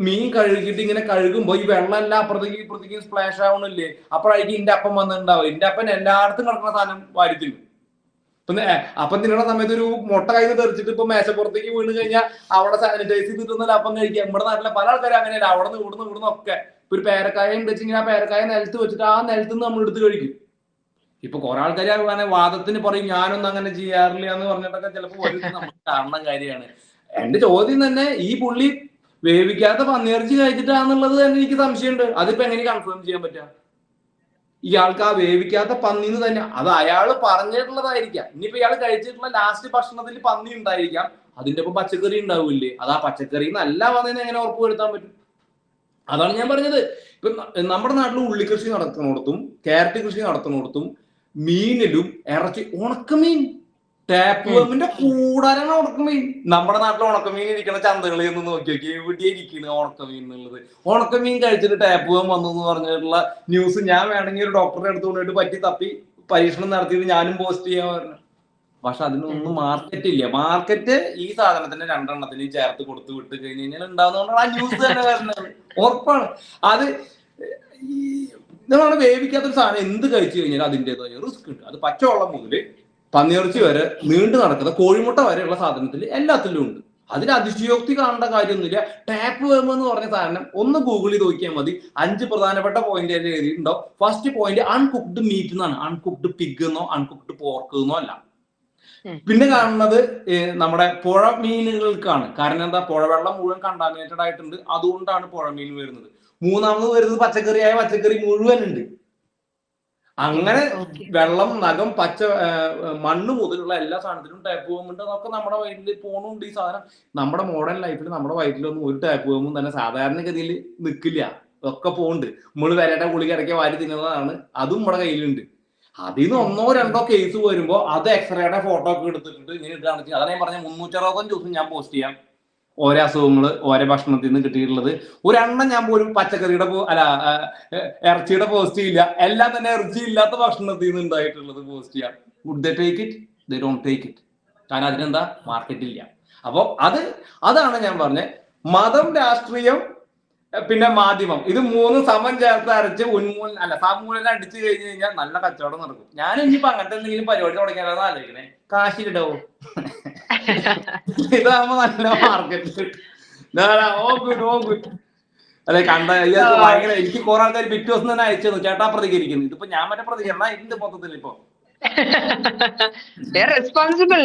മീൻ കഴുകിയിട്ട് ഇങ്ങനെ കഴുകുമ്പോ ഈ വെള്ളം എല്ലാം അപ്പുറത്തേക്ക് സ്പ്ലാഷ് ആവണില്ലേ? അപ്പോഴായിരിക്കും ഇന്റെ അപ്പം വന്നിട്ടുണ്ടാവും. ഇന്റെ അപ്പൻ എല്ലായിടത്തും കിടക്കുന്ന സാധനം വാരിത്തിന്നു. അപ്പം തിന്നണ സമയത്ത് ഒരു മുട്ട കയ്യിൽ നിന്ന് തെറിച്ചിട്ട് ഇപ്പൊ മേശപ്പുറത്തേക്ക് വീണ് കഴിഞ്ഞാൽ അവിടെ സാനിറ്റൈസ് ചെയ്തിട്ടൊന്നും അപ്പം കഴിക്കുക. നമ്മുടെ നാട്ടിലെ പല ആൾക്കാരും അങ്ങനെയല്ല. അവിടെ നിന്ന് ഇവിടുന്ന് ഒക്കെ ഒരു പേരക്കായ ഉണ്ടെച്ചെങ്കിൽ ആ പേരക്കായ നിലത്ത് വെച്ചിട്ട് ആ നിലത്ത് നിന്ന് നമ്മൾ എടുത്ത് കഴിക്കും. ഇപ്പൊ കുറെ ആൾക്കാർ അങ്ങനെ വാദത്തിന് പറയും ഞാനൊന്നും അങ്ങനെ ചെയ്യാറില്ല എന്ന് പറഞ്ഞിട്ടൊക്കെ ചിലപ്പോൾ നമ്മൾ കാണുന്ന കാര്യമാണ്. എന്റെ ചോദ്യം തന്നെ, ഈ പുള്ളി വേവിക്കാത്ത പന്നിയിറച്ചി കഴിച്ചിട്ടാന്നുള്ളത് തന്നെ എനിക്ക് സംശയമുണ്ട്. അതിപ്പോ എങ്ങനെ കൺഫേം ചെയ്യാൻ പറ്റുക? ഇയാൾക്ക് ആ വേവിക്കാത്ത പന്നിന്ന് തന്നെ അത് അയാൾ പറഞ്ഞിട്ടുള്ളതായിരിക്കാം. ഇനിയിപ്പോ ഇയാൾ കഴിച്ചിട്ടുള്ള ലാസ്റ്റ് ഭക്ഷണത്തിൽ പന്നി ഉണ്ടായിരിക്കാം, അതിന്റെ ഒപ്പം പച്ചക്കറി ഉണ്ടാവില്ലേ? അത് ആ പച്ചക്കറി നല്ല വന്നതിന് എങ്ങനെ ഉറപ്പ് വരുത്താൻ പറ്റും? അതാണ് ഞാൻ പറഞ്ഞത്. ഇപ്പൊ നമ്മുടെ നാട്ടിൽ ഉള്ളി കൃഷി നടത്തുന്നിടത്തും ക്യാരറ്റ് കൃഷി നടത്തുന്നിടത്തും മീനിലും ഇറച്ചി, ഉണക്കമീൻ ടാപ്പ് വേമ്പിന്റെ കൂടാരാണ് ഉണക്കമീൻ. നമ്മുടെ നാട്ടിൽ ഉണക്കമീൻ ഇരിക്കുന്ന ചന്തകളിൽ നിന്ന് നോക്കി നോക്കി എവിടെ ഇരിക്കുന്നത് ഉണക്കമീൻ എന്നുള്ളത്. ഉണക്കമീൻ കഴിച്ചിട്ട് ടാപ്പ് വേം വന്നു എന്ന് പറഞ്ഞിട്ടുള്ള ന്യൂസ് ഞാൻ വേണമെങ്കിൽ ഒരു ഡോക്ടറെ അടുത്ത് കൊണ്ടുപോയിട്ട് പറ്റി തപ്പി പരീക്ഷണം നടത്തിയിട്ട് ഞാനും പോസ്റ്റ് ചെയ്യാൻ പറഞ്ഞു. പക്ഷെ അതിനൊന്നും മാർക്കറ്റ് ഇല്ല. മാർക്കറ്റ് ഈ സാധനത്തിന്റെ 2 എണ്ണത്തിന് ചേർത്ത് കൊടുത്ത് വിട്ട് കഴിഞ്ഞ് കഴിഞ്ഞാൽ ഉണ്ടാവുന്നതുകൊണ്ടാണ് ആ ന്യൂസ് തന്നെ വരുന്നത്. ഉറപ്പാണ്. അത് ഇതാണ് വേവിക്കാത്തൊരു സാധനം എന്ത് കഴിച്ചു കഴിഞ്ഞാൽ അതിൻ്റെതായ റിസ്ക് ഉണ്ട്. അത് പച്ചവെള്ളം മുതല് പന്നിയിറച്ചി വരെ നീണ്ടു നടക്കുന്ന കോഴിമുട്ട വരെയുള്ള സാധനത്തിൽ എല്ലാത്തിലും ഉണ്ട്. അതിൽ അതിശയോക്തി കാണേണ്ട കാര്യമൊന്നുമില്ല. ടാപ്പ് വേമ്പ് എന്ന് പറഞ്ഞ സാധനം ഒന്ന് ഗൂഗിൾ ചെയ്ത് നോക്കിയാൽ മതി. 5 പ്രധാനപ്പെട്ട പോയിന്റ് എഴുതിയിട്ടുണ്ടാവും. ഫസ്റ്റ് പോയിന്റ് അൺകുക്ക്ഡ് മീറ്റ് എന്നാണ്. അൺകുക്ക്ഡ് പിഗ് എന്നോ അൺകുക്ക്ഡ് പോർക്ക് എന്നോ അല്ല. പിന്നെ കാണുന്നത് നമ്മുടെ പുഴ മീനുകൾക്കാണ്. കാരണം എന്താ? പുഴവെള്ളം മുഴുവൻ കണ്ടാമിനേറ്റഡ് ആയിട്ടുണ്ട്, അതുകൊണ്ടാണ് പുഴ മീൻ വരുന്നത്. മൂന്നാമത് വരുന്നത് പച്ചക്കറി മുഴുവൻ ഉണ്ട്. അങ്ങനെ വെള്ളം, നഖം, മണ്ണ് മുതലുള്ള എല്ലാ സാധനത്തിലും ടാപ്പ് വേമ്പുണ്ട്. അതൊക്കെ നമ്മുടെ വയറ്റിൽ പോണുണ്ട്. ഈ സാധനം നമ്മുടെ മോഡേൺ ലൈഫിൽ നമ്മുടെ വയറ്റിലൊന്നും ഒരു ടാപ്പ് വേമ്പും തന്നെ സാധാരണഗതിയിൽ നിൽക്കില്ല. ഒക്കെ പോകുന്നുണ്ട്. നമ്മൾ വിരയുടെ ഗുളിക ഇടയ്ക്ക് വാരി തിന്നുന്നതാണ്. അതും നമ്മുടെ കയ്യിലുണ്ട്. അതിൽ നിന്ന് 1 or 2 കേസ് വരുമ്പോൾ അത് എക്സ്റേയുടെ ഫോട്ടോ ഒക്കെ എടുത്തിട്ട് ഇങ്ങനെ ഇട്ടാണ്. അതാണ് ഞാൻ പറഞ്ഞ 365 ദിവസം ഞാൻ പോസ്റ്റ് ചെയ്യാം ഓരോ അസുഖങ്ങള് ഓരോ ഭക്ഷണത്തിൽ നിന്ന് കിട്ടിയിട്ടുള്ളത്. ഒരെണ്ണം ഞാൻ പോലും പച്ചക്കറിയുടെ ഇറച്ചിയുടെ പോസ്റ്റ് ചെയ്യില്ല. എല്ലാം തന്നെ ഇറച്ചി ഇല്ലാത്ത ഭക്ഷണത്തിൽ നിന്ന് ഉണ്ടായിട്ടുള്ളത് പോസ്റ്റ് ചെയ്യാം. Would they take it? They don't take it. കാരണം അതിനെന്താ? മാർക്കറ്റ് ഇല്ല. അപ്പൊ അതാണ് ഞാൻ പറഞ്ഞത്. മതം, രാഷ്ട്രീയം, പിന്നെ മാധ്യമം, ഇത് 3 സമം ചേർത്ത് അരച്ച് സമൂലം അടിച്ചു കഴിഞ്ഞു കഴിഞ്ഞാൽ നല്ല കച്ചവടം നടക്കും. ഞാൻ ഇനിയിപ്പോ അങ്ങനത്തെ എന്തെങ്കിലും പരിപാടി തുടങ്ങിയാലോ ആലോചിക്കണേ. കാശിലിടാവോ? ഇതാകുമ്പോ നല്ല മാർക്കറ്റ്. അല്ലെ കണ്ട ഭയങ്കര. എനിക്ക് കുറെ ആൾക്കാർ പിറ്റേ ദിവസം തന്നെ അയച്ചു ചേട്ടാ പ്രതികരിക്കുന്നു. ഇതിപ്പോ ഞാൻ മറ്റേ പ്രതികരണം ഇതിന്റെ മൊത്തത്തിൽ ഇപ്പൊ റെസ്പോൺസിബിൾ.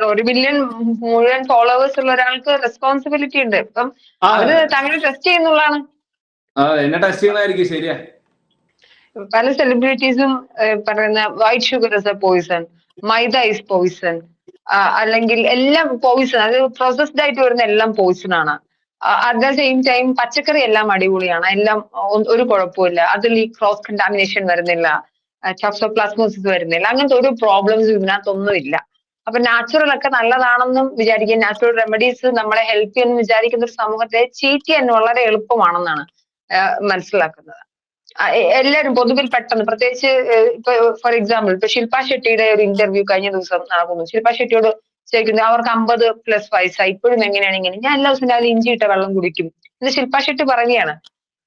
1 ബില്യൺ മുഴുവൻ ഫോളോവേഴ്സ് ഉള്ള ഒരാൾക്ക് റെസ്പോൺസിബിലിറ്റി ഉണ്ട്. ഇപ്പം അവര് താങ്കളെ ടെസ്റ്റ് ചെയ്യുന്നുള്ളതാണ്. എന്നെ ടെസ്റ്റ് ചെയ്യുന്നതായിരിക്കും. ശരിയാ. പല സെലിബ്രിറ്റീസും പറയുന്ന white sugar is a poison, maida is poison, അല്ലെങ്കിൽ എല്ലാം പോയിസൺ. അത് പ്രോസസ്ഡ് ആയിട്ട് വരുന്ന എല്ലാം പോയിസൺ ആണ്. അറ്റ് ദ സെയിം ടൈം പച്ചക്കറി എല്ലാം അടിപൊളിയാണ്, എല്ലാം ഒരു കുഴപ്പമില്ല, അതിൽ ഈ ക്രോസ് കണ്ടാമിനേഷൻ വരുന്നില്ല, ടോക്സോപ്ലാസ്മോസിസ് വരുന്നില്ല, അങ്ങനത്തെ ഒരു പ്രോബ്ലംസ് ഇതിനകത്തൊന്നുമില്ല. അപ്പൊ നാച്ചുറൽ ഒക്കെ നല്ലതാണെന്നും വിചാരിക്കുക, നാച്ചുറൽ റെമഡീസ് നമ്മളെ ഹെൽപ്പ് ചെയ്യുമെന്ന് വിചാരിക്കുന്ന ഒരു സമൂഹത്തെ ചീറ്റ് ചെയ്യാൻ വളരെ എളുപ്പമാണെന്നാണ് മനസ്സിലാക്കുന്നത്. എല്ലാവരും പൊതുവിൽ പെട്ടെന്ന്, പ്രത്യേകിച്ച് ഇപ്പൊ ഫോർ എക്സാമ്പിൾ ഇപ്പൊ ശില്പ ഷെട്ടിയുടെ ഒരു ഇന്റർവ്യൂ കഴിഞ്ഞ ദിവസം നടക്കുന്നു. ശില്പ ഷെട്ടിയോട് ചോദിക്കുന്നത് അവർക്ക് 50+ വയസ്സായി ഇപ്പോഴും എങ്ങനെയാണ് ഇങ്ങനെ, ഞാൻ എല്ലാ ദിവസവും രാവിലെ ഇഞ്ചിയിട്ട വെള്ളം കുടിക്കും ഇത് ശില്പ ഷെട്ടി പറയുകയാണ്.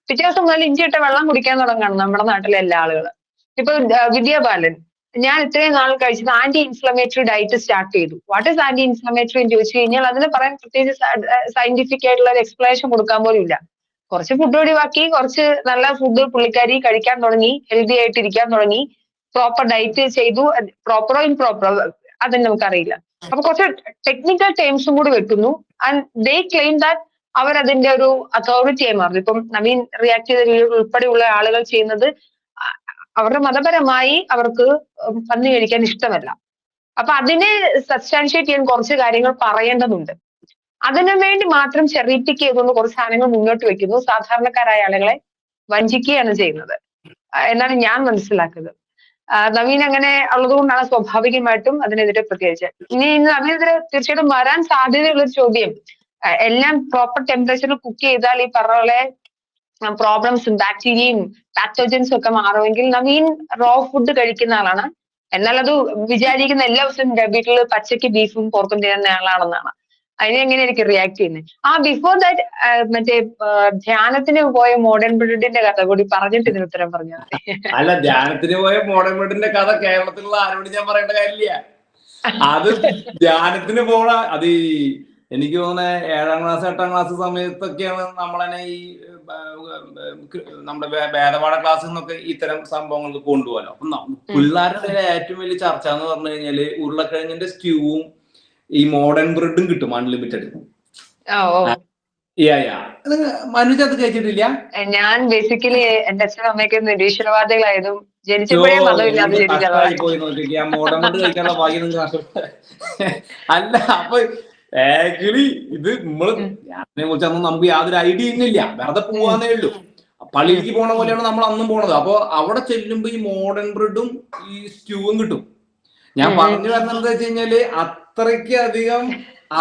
പിറ്റേ ദിവസം മുതൽ ഇഞ്ചിയിട്ട വെള്ളം കുടിക്കാൻ തുടങ്ങുകയാണ് നമ്മുടെ നാട്ടിലെ എല്ലാ ആളുകളും. ഇപ്പൊ വിദ്യാ ബാലൻ, ഞാൻ ഇത്രയും നാൾ കഴിച്ചത് ആന്റി ഇൻഫ്ലമേറ്ററി ഡയറ്റ് സ്റ്റാർട്ട് ചെയ്തു. വാട്ട് ഈസ് ആന്റി ഇൻഫ്ലമേറ്ററി എന്ന് ചോദിച്ചു കഴിഞ്ഞാൽ അതിന് പറയാൻ പ്രത്യേകിച്ച് സയന്റിഫിക് ആയിട്ടുള്ള ഒരു എക്സ്പ്ലനേഷൻ കൊടുക്കാൻ പോലും ഇല്ല. കുറച്ച് ഫുഡ് ഒഴിവാക്കി കുറച്ച് നല്ല ഫുഡ് പുള്ളിക്കാരി കഴിക്കാൻ തുടങ്ങി, ഹെൽത്തി ആയിട്ട് ഇരിക്കാൻ തുടങ്ങി, പ്രോപ്പർ ഡയറ്റ് ചെയ്തു. പ്രോപ്പറോ ഇംപ്രോപ്പറോ അതിന് നമുക്കറിയില്ല. അപ്പൊ കുറച്ച് ടെക്നിക്കൽ ടേംസും കൂടി വെക്കുന്നു. ആൻഡ് ദേ ക്ലെയിം ദാറ്റ് അവരതിന്റെ ഒരു അതോറിറ്റിയായി മാറുന്നു. ഇപ്പം നവീൻ റിയാക്ട് ചെയ്ത രീതിയിൽ ഉൾപ്പെടെയുള്ള ആളുകൾ ചെയ്യുന്നത് അവരുടെ മതപരമായി അവർക്ക് പന്നി കഴിക്കാൻ ഇഷ്ടമല്ല. അപ്പൊ അതിനെ സബ്സ്റ്റാൻഷിയേറ്റ് ചെയ്യാൻ കുറച്ച് കാര്യങ്ങൾ പറയേണ്ടതുണ്ട്. അതിനു വേണ്ടി മാത്രം ചെറി പിക്ക് ചെയ്തുകൊണ്ട് കുറച്ച് സാധനങ്ങൾ മുന്നോട്ട് വെക്കുന്നു. സാധാരണക്കാരായ ആളുകളെ വഞ്ചിക്കുകയാണ് ചെയ്യുന്നത് എന്നാണ് ഞാൻ മനസ്സിലാക്കുന്നത്. നവീൻ അങ്ങനെ ഉള്ളതുകൊണ്ടാണ് സ്വാഭാവികമായിട്ടും അതിനെതിരെ പ്രതികരിച്ചത്. ഇനി നവീനെതിരെ തീർച്ചയായിട്ടും വരാൻ സാധ്യതയുള്ള ഒരു ചോദ്യം, എല്ലാം പ്രോപ്പർ ടെമ്പറേച്ചറിൽ കുക്ക് ചെയ്താൽ ഈ പറഞ്ഞ പോലെ പ്രോബ്ലംസും ബാക്ടീരിയയും പാത്തോജൻസും ഒക്കെ മാറുമെങ്കിൽ നവീൻ റോ ഫുഡ് കഴിക്കുന്ന ആളാണ്. എന്നാൽ അത് വിചാരിക്കുന്ന എല്ലാ ദിവസവും വീട്ടിൽ പച്ചയ്ക്ക് ബീഫും പോർക്കും ചെയ്യുന്ന ആളാണെന്നാണ്. അതിനെങ്ങനെയായിരിക്കും റിയാക്ട് ചെയ്യുന്നത്? ബിഫോർ ദാറ്റ് മറ്റേ ധ്യാനത്തിന് പോയ മോഡേൺ ബ്രീഡിന്റെ കഥ കൂടി പറഞ്ഞിട്ട് ഇതിന് ഉത്തരം പറഞ്ഞാൽ മതി. അല്ല, ധ്യാനത്തിന് പോയ മോഡേൺ ബ്രീഡിന്റെ കഥ കേരളത്തിലുള്ള ആരോട് ഞാൻ പറയേണ്ട കാര്യമില്ല. അത് ധ്യാനത്തിന് പോണ അത് എനിക്ക് തോന്നുന്നത് 7ാം ക്ലാസ് 8ാം ക്ലാസ് സമയത്തൊക്കെയാണ് നമ്മളെന്നെ ഈ നമ്മുടെ വേദപാഠ ക്ലാസ്സിൽ നിന്നൊക്കെ ഇത്തരം സംഭവങ്ങൾക്ക് കൊണ്ടുപോകാലോ. അപ്പൊ പിള്ളേരുടെ ഏറ്റവും വലിയ ചർച്ച എന്ന് പറഞ്ഞു കഴിഞ്ഞാല് ഉരുളക്കിഴങ്ങിന്റെ സ്റ്റ്യൂവും ഈ മോഡേൺ ബ്രെഡും കിട്ടും അൺലിമിറ്റഡ്. മനുജ അത് കഴിച്ചിട്ടില്ല? ഞാൻ ബേസിക്കലി എന്റെ അച്ഛനും അമ്മയൊക്കെ നിരീശ്വരവാദികളായതും ജനിച്ചപ്പോഴേ പോയി നോക്കിയാ മോഡേൺ ബ്രെഡ് കഴിക്കാനുള്ള ഭാഗ്യം നിങ്ങൾക്ക് അല്ല. അപ്പൊ ആക്ച്വലി ഇത് നമ്മള് അതിനെ കുറിച്ചൊന്നും നമുക്ക് യാതൊരു ഐഡിയ ഇല്ല, വെറുതെ പോവാന്നേ ഉള്ളൂ. പള്ളിയിലേക്ക് പോണ പോലെയാണ് നമ്മൾ അന്നും പോണത്. അപ്പൊ അവിടെ ചെല്ലുമ്പോ ഈ മോഡേൺ ബ്രെഡും ഈ സ്റ്റ്യൂവും കിട്ടും. ഞാൻ പറഞ്ഞു വരുന്നത് എന്താ വെച്ച് കഴിഞ്ഞാല് അത്രയ്ക്ക് അധികം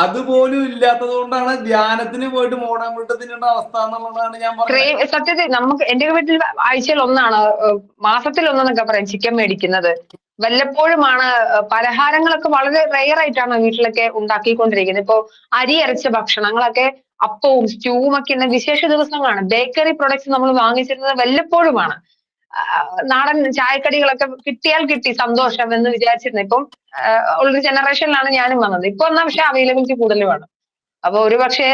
അതുപോലും ഇല്ലാത്തത് കൊണ്ടാണ് ധ്യാനത്തിന് പോയിട്ട് മോഡേൺ ബ്രെഡ് തിന്നേണ്ട അവസ്ഥ എന്നുള്ളതാണ് ഞാൻ പറഞ്ഞത്. സത്യത്തിൽ നമുക്ക് എന്റെ വീട്ടിൽ ആഴ്ചയിൽ ഒന്നാണ്, മാസത്തിൽ ഒന്നെന്നൊക്കെ പറയാം ചിക്കൻ മേടിക്കുന്നത്. വല്ലപ്പോഴുമാണ്. പലഹാരങ്ങളൊക്കെ വളരെ റെയർ ആയിട്ടാണ് വീട്ടിലൊക്കെ ഉണ്ടാക്കിക്കൊണ്ടിരിക്കുന്നത്. ഇപ്പൊ അരി അരച്ച ഭക്ഷണങ്ങളൊക്കെ അപ്പവും സ്റ്റൂവും ഒക്കെ ഉള്ള വിശേഷ ദിവസങ്ങളാണ്. ബേക്കറി പ്രൊഡക്ട്സ് നമ്മൾ വാങ്ങിച്ചിരുന്നത് വല്ലപ്പോഴുമാണ്. നാടൻ ചായക്കടികളൊക്കെ കിട്ടിയാൽ കിട്ടി സന്തോഷം എന്ന് വിചാരിച്ചിരുന്നു. ഇപ്പം ഉള്ളൊരു ജനറേഷനിലാണ് ഞാനും വന്നത്. ഇപ്പൊ എന്നാ പക്ഷെ അവൈലബിലിറ്റി കൂടുതലുമാണ്. അപ്പൊ ഒരു പക്ഷേ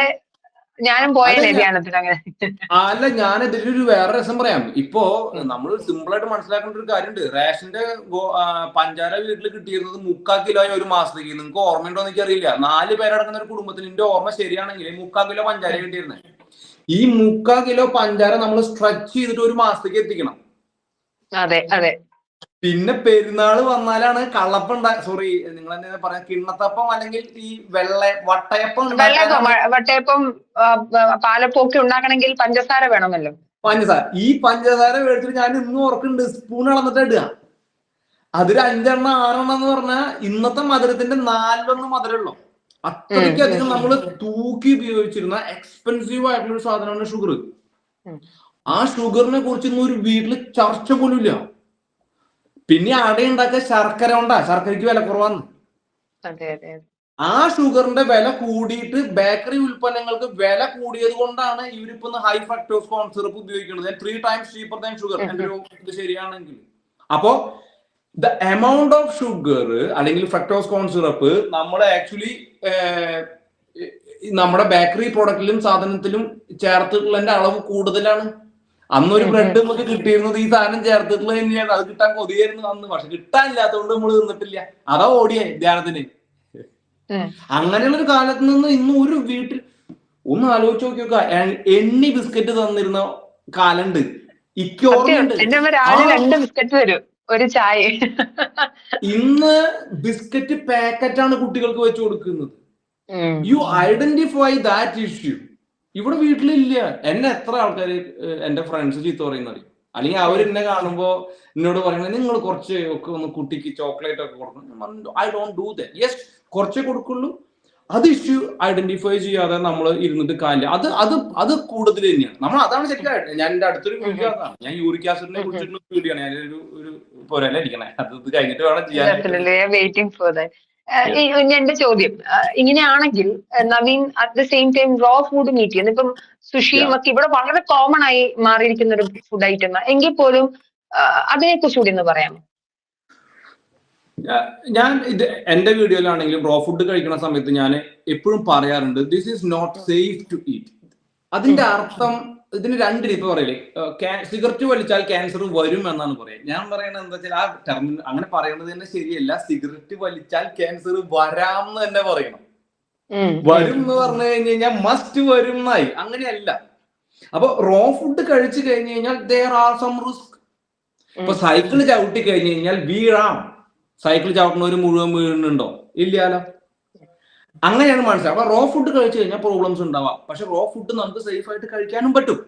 ഞാനും പോയേനെ ധ്യാനത്തിന് അങ്ങനെ. അല്ല, ഞാൻ ഇതിലൊരു വേറെ രസം പറയാം. ഇപ്പോ നമ്മൾ സിമ്പിൾ ആയിട്ട് മനസ്സിലാക്കേണ്ട ഒരു കാര്യമുണ്ട്. റേഷന്റെ പഞ്ചാര വീട്ടിൽ കിട്ടിയിരുന്നത് 3/4 കിലോ ഒരു മാസത്തേക്ക്. നിങ്ങൾക്ക് ഓർമ്മയുണ്ടോ എന്ന് എനിക്കറിയില്ല. 4 പേരടങ്ങുന്ന ഒരു കുടുംബത്തിന് എന്റെ ഓർമ്മ ശരിയാണെങ്കിൽ 3/4 കിലോ പഞ്ചാര കിട്ടിയിരുന്നത്. ഈ 3/4 കിലോ പഞ്ചാര നമ്മൾ സ്ട്രെച്ച് ചെയ്തിട്ട് ഒരു മാസത്തേക്ക് എത്തിക്കണം. അതെ അതെ. പിന്നെ പെരുന്നാള് വന്നാലാണ് കള്ളപ്പം സോറി നിങ്ങൾ എന്താ പറയാ, കിണ്ണത്തപ്പം അല്ലെങ്കിൽ ഈ വട്ടയപ്പം പാലപ്പൊക്കെ ഉണ്ടാക്കണമെങ്കിൽ പഞ്ചസാര വേണമല്ലോ. പഞ്ചസാര, ഈ പഞ്ചസാര മേടിച്ചിട്ട് ഞാൻ ഇന്നും ഓർക്കുന്നുണ്ട്, സ്പൂൺ അളന്നിട്ട് ഇടുക. അതൊരു 5 എണ്ണം 6 എണ്ണം എന്ന് പറഞ്ഞാൽ ഇന്നത്തെ മധുരത്തിന്റെ 4 മധുരമുള്ളൂ. അത്രയ്ക്കധികം നമ്മൾ തൂക്കി ഉപയോഗിച്ചിരുന്ന എക്സ്പെൻസീവ് ആയിട്ടുള്ള ഒരു സാധനമാണ് ഷുഗർ. ആ ഷുഗറിനെ കുറിച്ച് ഇന്ന് ഒരു വീട്ടില് ചർച്ച പോലും ഇല്ല. പിന്നെ അട ഉണ്ടാക്കിയ ശർക്കര കൊണ്ടാ, ശർക്കരയ്ക്ക് വില കുറവാന്ന്. ആ ഷുഗറിന്റെ വില കൂടിയിട്ട് ബേക്കറി ഉൽപ്പന്നങ്ങൾക്ക് വില കൂടിയത് കൊണ്ടാണ് ഇവരിപ്പോ ഹൈ ഫ്രക്ടോസ് കോൺ സിറപ്പ് ഉപയോഗിക്കുന്നത്. 3 times cheaper than sugar. എന്റെ ഒരു ഇത് ശരിയാണെങ്കിൽ. അപ്പോ ദ എമൗണ്ട് ഓഫ് ഷുഗർ അല്ലെങ്കിൽ ഫ്രക്ടോസ് കോൺ സിറപ്പ് നമ്മൾ ആക്ച്വലി നമ്മുടെ ബേക്കറി പ്രോഡക്റ്റിലും സാധനത്തിലും ചേർത്തിട്ടുള്ളതിന്റെ അളവ് കൂടുതലാണ്. അന്നൊരു ബ്രെഡ് നമുക്ക് കിട്ടിയിരുന്നത് ഈ സാധനം ചേർത്തിട്ടുള്ളത് തന്നെയാണ്. അത് കിട്ടാൻ കൊതിയായിരുന്നു അന്ന്, പക്ഷെ കിട്ടാനില്ലാത്തതുകൊണ്ട് നമ്മൾ തിന്നിട്ടില്ല. അതാ ഓടിയേ ധ്യാനത്തിന്. അങ്ങനെയുള്ള ഒരു കാലത്ത് നിന്ന് ഇന്ന് ഒരു വീട്ടിൽ ഒന്ന് ആലോചിച്ച് നോക്കി നോക്കുക, എണ്ണി ബിസ്ക്കറ്റ് തന്നിരുന്ന കാലുണ്ട്. ഒരു ചായ. ഇന്ന് ബിസ്ക്കറ്റ് പാക്കറ്റാണ് കുട്ടികൾക്ക് വെച്ച് കൊടുക്കുന്നത്. You identify that issue. ഇവിടെ വീട്ടിലില്ല. എന്നെ എത്ര ആൾക്കാര് എന്റെ ഫ്രണ്ട്സ് ചീത്ത പറയുന്നത്, അല്ലെങ്കിൽ അവർ എന്നെ കാണുമ്പോ എന്നോട് പറയുന്നത് നിങ്ങൾ കുറച്ച് ഒക്കെ ഒന്ന് കുട്ടിക്ക് ചോക്ലേറ്റ് ഒക്കെ കൊടുക്കണം. I don't do that. Yes, കുറച്ചേ കൊടുക്കുള്ളൂ. അത് ഇഷ്യൂ ഐഡന്റിഫൈ ചെയ്യാതെ നമ്മൾ ഇരുന്നിട്ട് കാര്യമില്ല. അത് കൂടുതൽ തന്നെയാണ്. നമ്മൾ അതാണ് ശരിക്കും. ഞാൻ എന്റെ അടുത്തൊരു വീഡിയോ അതാണ്, ഞാൻ യൂറിക് ആസിഡിനെ കുറിച്ചിട്ടുള്ള വീഡിയോ ആണ്. ഞാനൊരു പോരല്ലേ ഇരിക്കണേ, അത് കഴിഞ്ഞിട്ട് വേണം ചെയ്യാൻ. എന്റെ ചോദ്യം ഇങ്ങനെയാണെങ്കിൽ Naveen at the same time raw food meet ചെയ്യുന്നു. ഇപ്പം സുഷിയും ഒക്കെ ഇവിടെ വളരെ കോമൺ ആയി മാറിയിരിക്കുന്ന ഒരു ഫുഡ് ഐറ്റം. എങ്കിൽ പോലും അതിനെ കുറിച്ച് കൂടി ഒന്ന് പറയാമോ? ഞാൻ ഇത് എന്റെ വീഡിയോയിലാണെങ്കിലും റോ ഫുഡ് കഴിക്കുന്ന സമയത്ത് ഞാൻ എപ്പോഴും പറയാറുണ്ട്, this is not safe to eat. അതിന്റെ അർത്ഥം ഇതിന് 2 രീതി പറയില്ലേ, സിഗരറ്റ് വലിച്ചാൽ ക്യാൻസർ വരും എന്നാണ് പറയുന്നത്. ഞാൻ പറയുന്നത് എന്താ വെച്ചാൽ ആ ടെർമിൻ അങ്ങനെ പറയുന്നത് തന്നെ ശരിയല്ല. സിഗരറ്റ് വലിച്ചാൽ ക്യാൻസർ വരാമെന്ന് തന്നെ പറയണം. വരും എന്ന് പറഞ്ഞു കഴിഞ്ഞു കഴിഞ്ഞാൽ മസ്റ്റ് വരും എന്നായി. അങ്ങനെയല്ല. അപ്പൊ റോ ഫുഡ് കഴിച്ചു കഴിഞ്ഞു കഴിഞ്ഞാൽ there are some risk. ഇപ്പൊ സൈക്കിൾ ചവിട്ടി കഴിഞ്ഞു കഴിഞ്ഞാൽ വീഴാം. സൈക്കിൾ ചവിട്ടുന്നവര് മുഴുവൻ വീഴുന്നുണ്ടോ? ഇല്ലാലോ. അങ്ങനെയാണ് മനസ്സിലാക്കുക. അപ്പൊ റോ ഫുഡ് കഴിച്ചു കഴിഞ്ഞാൽ പ്രോബ്ലംസ് ഉണ്ടാവാം. പക്ഷെ റോ ഫുഡ് നമുക്ക് സേഫ് ആയിട്ട് കഴിക്കാനും പറ്റും.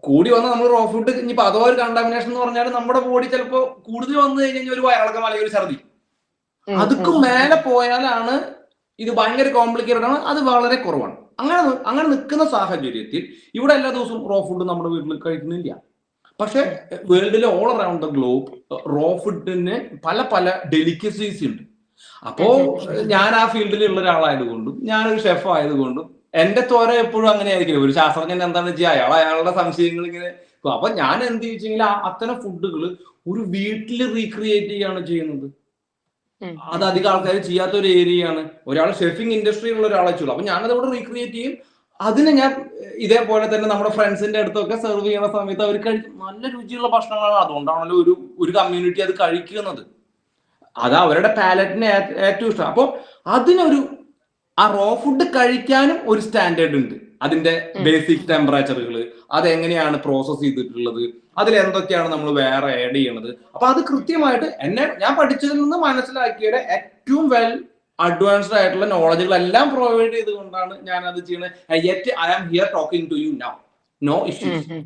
കൂടി വന്നാൽ നമ്മൾ റോ ഫുഡ് ഇനിയിപ്പോ അതോ ഒരു കണ്ടാമിനേഷൻ എന്ന് പറഞ്ഞാൽ നമ്മുടെ ബോഡി ചിലപ്പോ കൂടുതൽ വന്നു കഴിഞ്ഞാൽ ഒരു വയറിളക്കം അല്ലെങ്കിൽ ഒരു ഛർദി, അതുക്കും മേലെ പോയാലാണ് ഇത് ഭയങ്കര കോംപ്ലിക്കേറ്റഡ് ആണ്. അത് വളരെ കുറവാണ്. അങ്ങനെ നിൽക്കുന്ന സാഹചര്യത്തിൽ ഇവിടെ എല്ലാ ദിവസവും റോ ഫുഡ് നമ്മുടെ വീട്ടിൽ കഴിക്കുന്നില്ല. പക്ഷെ വേൾഡിലെ all around the globe raw ഫുഡിന് പല പല ഡെലിക്കസീസ് ഉണ്ട്. അപ്പോ ഞാൻ ആ ഫീൽഡിലുള്ള ഒരാളായതുകൊണ്ടും ഞാനൊരു ഷെഫ് ആയതുകൊണ്ടും എന്റെ തോര എപ്പോഴും അങ്ങനെ ആയിരിക്കും. ഒരു ശാസ്ത്രജ്ഞൻ എന്താണ് ചെയ്യുക, അയാളുടെ സംശയങ്ങൾ ഇങ്ങനെ. അപ്പൊ ഞാൻ എന്ത് ചോദിച്ചെങ്കിൽ അത്തരം ഫുഡുകൾ ഒരു വീട്ടിൽ റീക്രിയേറ്റ് ചെയ്യാണ് ചെയ്യുന്നത്. അത് അധികം ആൾക്കാർ ചെയ്യാത്ത ഒരു ഏരിയയാണ്. ഒരാൾ ഷെഫിംഗ് ഇൻഡസ്ട്രിയിലുള്ള ഒരാളെ ചെയ്യുള്ളൂ. അപ്പൊ ഞാനത് ഇവിടെ റീക്രിയേറ്റ് ചെയ്യും. അതിന് ഞാൻ ഇതേപോലെ തന്നെ നമ്മുടെ ഫ്രണ്ട്സിന്റെ അടുത്തൊക്കെ സെർവ് ചെയ്യുന്ന സമയത്ത് അവർ നല്ല രുചിയുള്ള ഭക്ഷണങ്ങളാണ്. അതുകൊണ്ടാണല്ലോ ഒരു കമ്മ്യൂണിറ്റി അത് കഴിക്കുന്നത്. അത് അവരുടെ പാലറ്റിന് ഏറ്റവും ഇഷ്ടം. അപ്പോൾ ആ റോ ഫുഡ് കഴിക്കാനും ഒരു സ്റ്റാൻഡേർഡ് ഉണ്ട്. അതിന്റെ ബേസിക് ടെമ്പറേച്ചറുകൾ, അതെങ്ങനെയാണ് പ്രോസസ് ചെയ്തിട്ടുള്ളത്, അതിൽ എന്തൊക്കെയാണ് നമ്മൾ വേറെ ആഡ് ചെയ്യണത്. അപ്പൊ അത് കൃത്യമായിട്ട് ഞാൻ പഠിച്ചതിൽ നിന്ന് മനസ്സിലാക്കിയത് ഏറ്റവും വെൽ അഡ്വാൻസ്ഡ് ആയിട്ടുള്ള നോളജുകളെല്ലാം പ്രൊവൈഡ് ചെയ്തുകൊണ്ടാണ് ഞാൻ അത് ചെയ്യുന്നത്. Yet I am here talking to you now, no issues.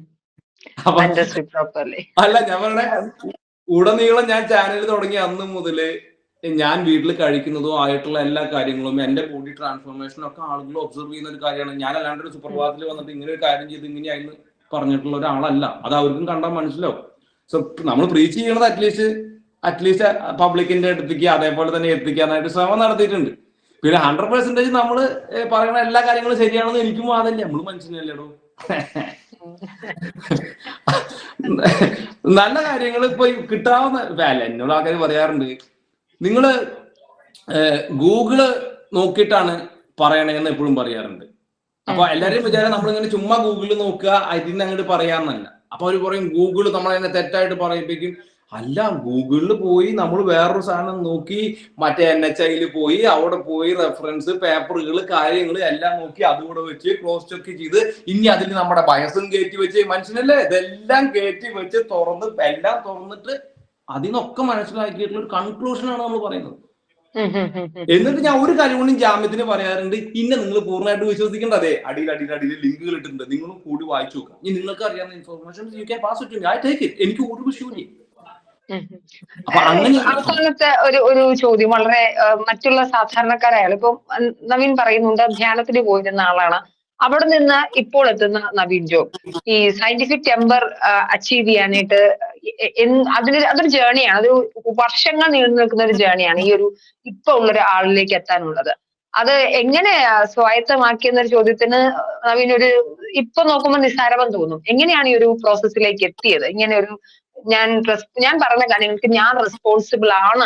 അല്ല, ഞാൻ പറഞ്ഞ ഉടനീളം ഞാൻ ചാനൽ തുടങ്ങി അന്ന് മുതല് ഞാൻ വീട്ടിൽ കഴിക്കുന്നതോ ആയിട്ടുള്ള എല്ലാ കാര്യങ്ങളും എന്റെ ബോഡി ട്രാൻസ്ഫോർമേഷനും ഒക്കെ ആളുകൾ ഒബ്സർവ് ചെയ്യുന്ന ഒരു കാര്യമാണ്. ഞാൻ അല്ലാണ്ട് ഒരു സുപ്രഭാതത്തിൽ വന്നിട്ട് ഇങ്ങനെ ഒരു കാര്യം ചെയ്ത് ഇങ്ങനെയായിരുന്നു പറഞ്ഞിട്ടുള്ള ഒരാളല്ല. അത് അവർക്കും കണ്ടാൽ മനസ്സിലാവും. സോ നമ്മൾ പ്രീച്ച് ചെയ്യണത് അറ്റ്ലീസ്റ്റ് പബ്ലിക്കിന്റെ അടുത്തേക്ക് അതേപോലെ തന്നെ എത്തിക്കാനായിട്ട് ശ്രമം നടത്തിയിട്ടുണ്ട്. പിന്നെ 100% നമ്മൾ പറയുന്ന എല്ലാ കാര്യങ്ങളും ശരിയാണെന്ന് എനിക്കും വാദമില്ല. നമ്മൾ മനുഷ്യനല്ലേടോ. നല്ല കാര്യങ്ങൾ ഇപ്പൊ കിട്ടാവുന്ന അല്ല. എന്നോട് ആൾക്കാർ പറയാറുണ്ട്, നിങ്ങള് ഗൂഗിള് നോക്കിയിട്ടാണ് പറയണേന്ന് എപ്പോഴും പറയാറുണ്ട്. അപ്പൊ എല്ലാവരും വിചാരം നമ്മളിങ്ങനെ ചുമ്മാ ഗൂഗിളിൽ നോക്കുക അതിന് അങ്ങോട്ട് പറയാന്നല്ല. അപ്പൊ അവര് പറയും ഗൂഗിള് നമ്മളതിനെ തെറ്റായിട്ട് പറയിപ്പിക്കും. അല്ല, ഗൂഗിളിൽ പോയി നമ്മൾ വേറൊരു സാധനം നോക്കി, മറ്റേ NHIയിൽ പോയി അവിടെ പോയി റെഫറൻസ് പേപ്പറുകൾ കാര്യങ്ങൾ എല്ലാം നോക്കി അതുകൂടെ വെച്ച് ക്രോസ് ചെക്ക് ചെയ്ത് ഇനി അതിൽ നമ്മുടെ ബയസും കയറ്റി വെച്ച്, മനുഷ്യനല്ലേ ഇതെല്ലാം കയറ്റി വെച്ച് എല്ലാം തുറന്നിട്ട് അതിനൊക്കെ മനസ്സിലാക്കിയിട്ടുള്ള ഒരു കൺക്ലൂഷനാണ് നമ്മൾ പറയുന്നത്. എന്നിട്ട് ഞാൻ ഒരു കാര്യം കൊണ്ടും ജാമ്യത്തിന് പറയാറുണ്ട്, നിങ്ങൾ പൂർണ്ണമായിട്ട് വിശ്വസിക്കേണ്ട. അതെ, അടിയിൽ ലിങ്കുകൾ ഇട്ടിട്ടുണ്ട്, നിങ്ങളും കൂടി വായിച്ചു നോക്കാം. ഇനി നിങ്ങൾക്ക് അറിയാവുന്ന information you can pass it to me, I take it. എനിക്ക് ഒരു വിഷയമില്ല. അവസാനത്തെ ഒരു ചോദ്യം, വളരെ മറ്റുള്ള സാധാരണക്കാരായാലും ഇപ്പൊ നവീൻ പറയുന്നുണ്ട് ധ്യാനത്തിന് പോയിരുന്ന ആളാണ്. അവിടെ നിന്ന് ഇപ്പോൾ എത്തുന്ന നവീൻ ജോബ് ഈ സയന്റിഫിക് ടെമ്പർ അച്ചീവ് ചെയ്യാനായിട്ട് അതൊരു ജേണിയാണ്. അതൊരു വർഷങ്ങൾ നീണ്ടു നിൽക്കുന്ന ഒരു ജേണിയാണ് ഈ ഒരു ഇപ്പൊ ഉള്ളൊരു ആളിലേക്ക് എത്താനുള്ളത്. അത് എങ്ങനെ സ്വായത്തമാക്കിയെന്നൊരു ചോദ്യത്തിന് നവീൻ ഇപ്പൊ നോക്കുമ്പോൾ നിസ്സാരമെന്ന് തോന്നും. എങ്ങനെയാണ് ഈ ഒരു പ്രോസസ്സിലേക്ക് എത്തിയത്? ഇങ്ങനെ ഒരു ഞാൻ പറഞ്ഞ കാര്യങ്ങൾക്ക് ഞാൻ റെസ്പോൺസിബിൾ ആണ്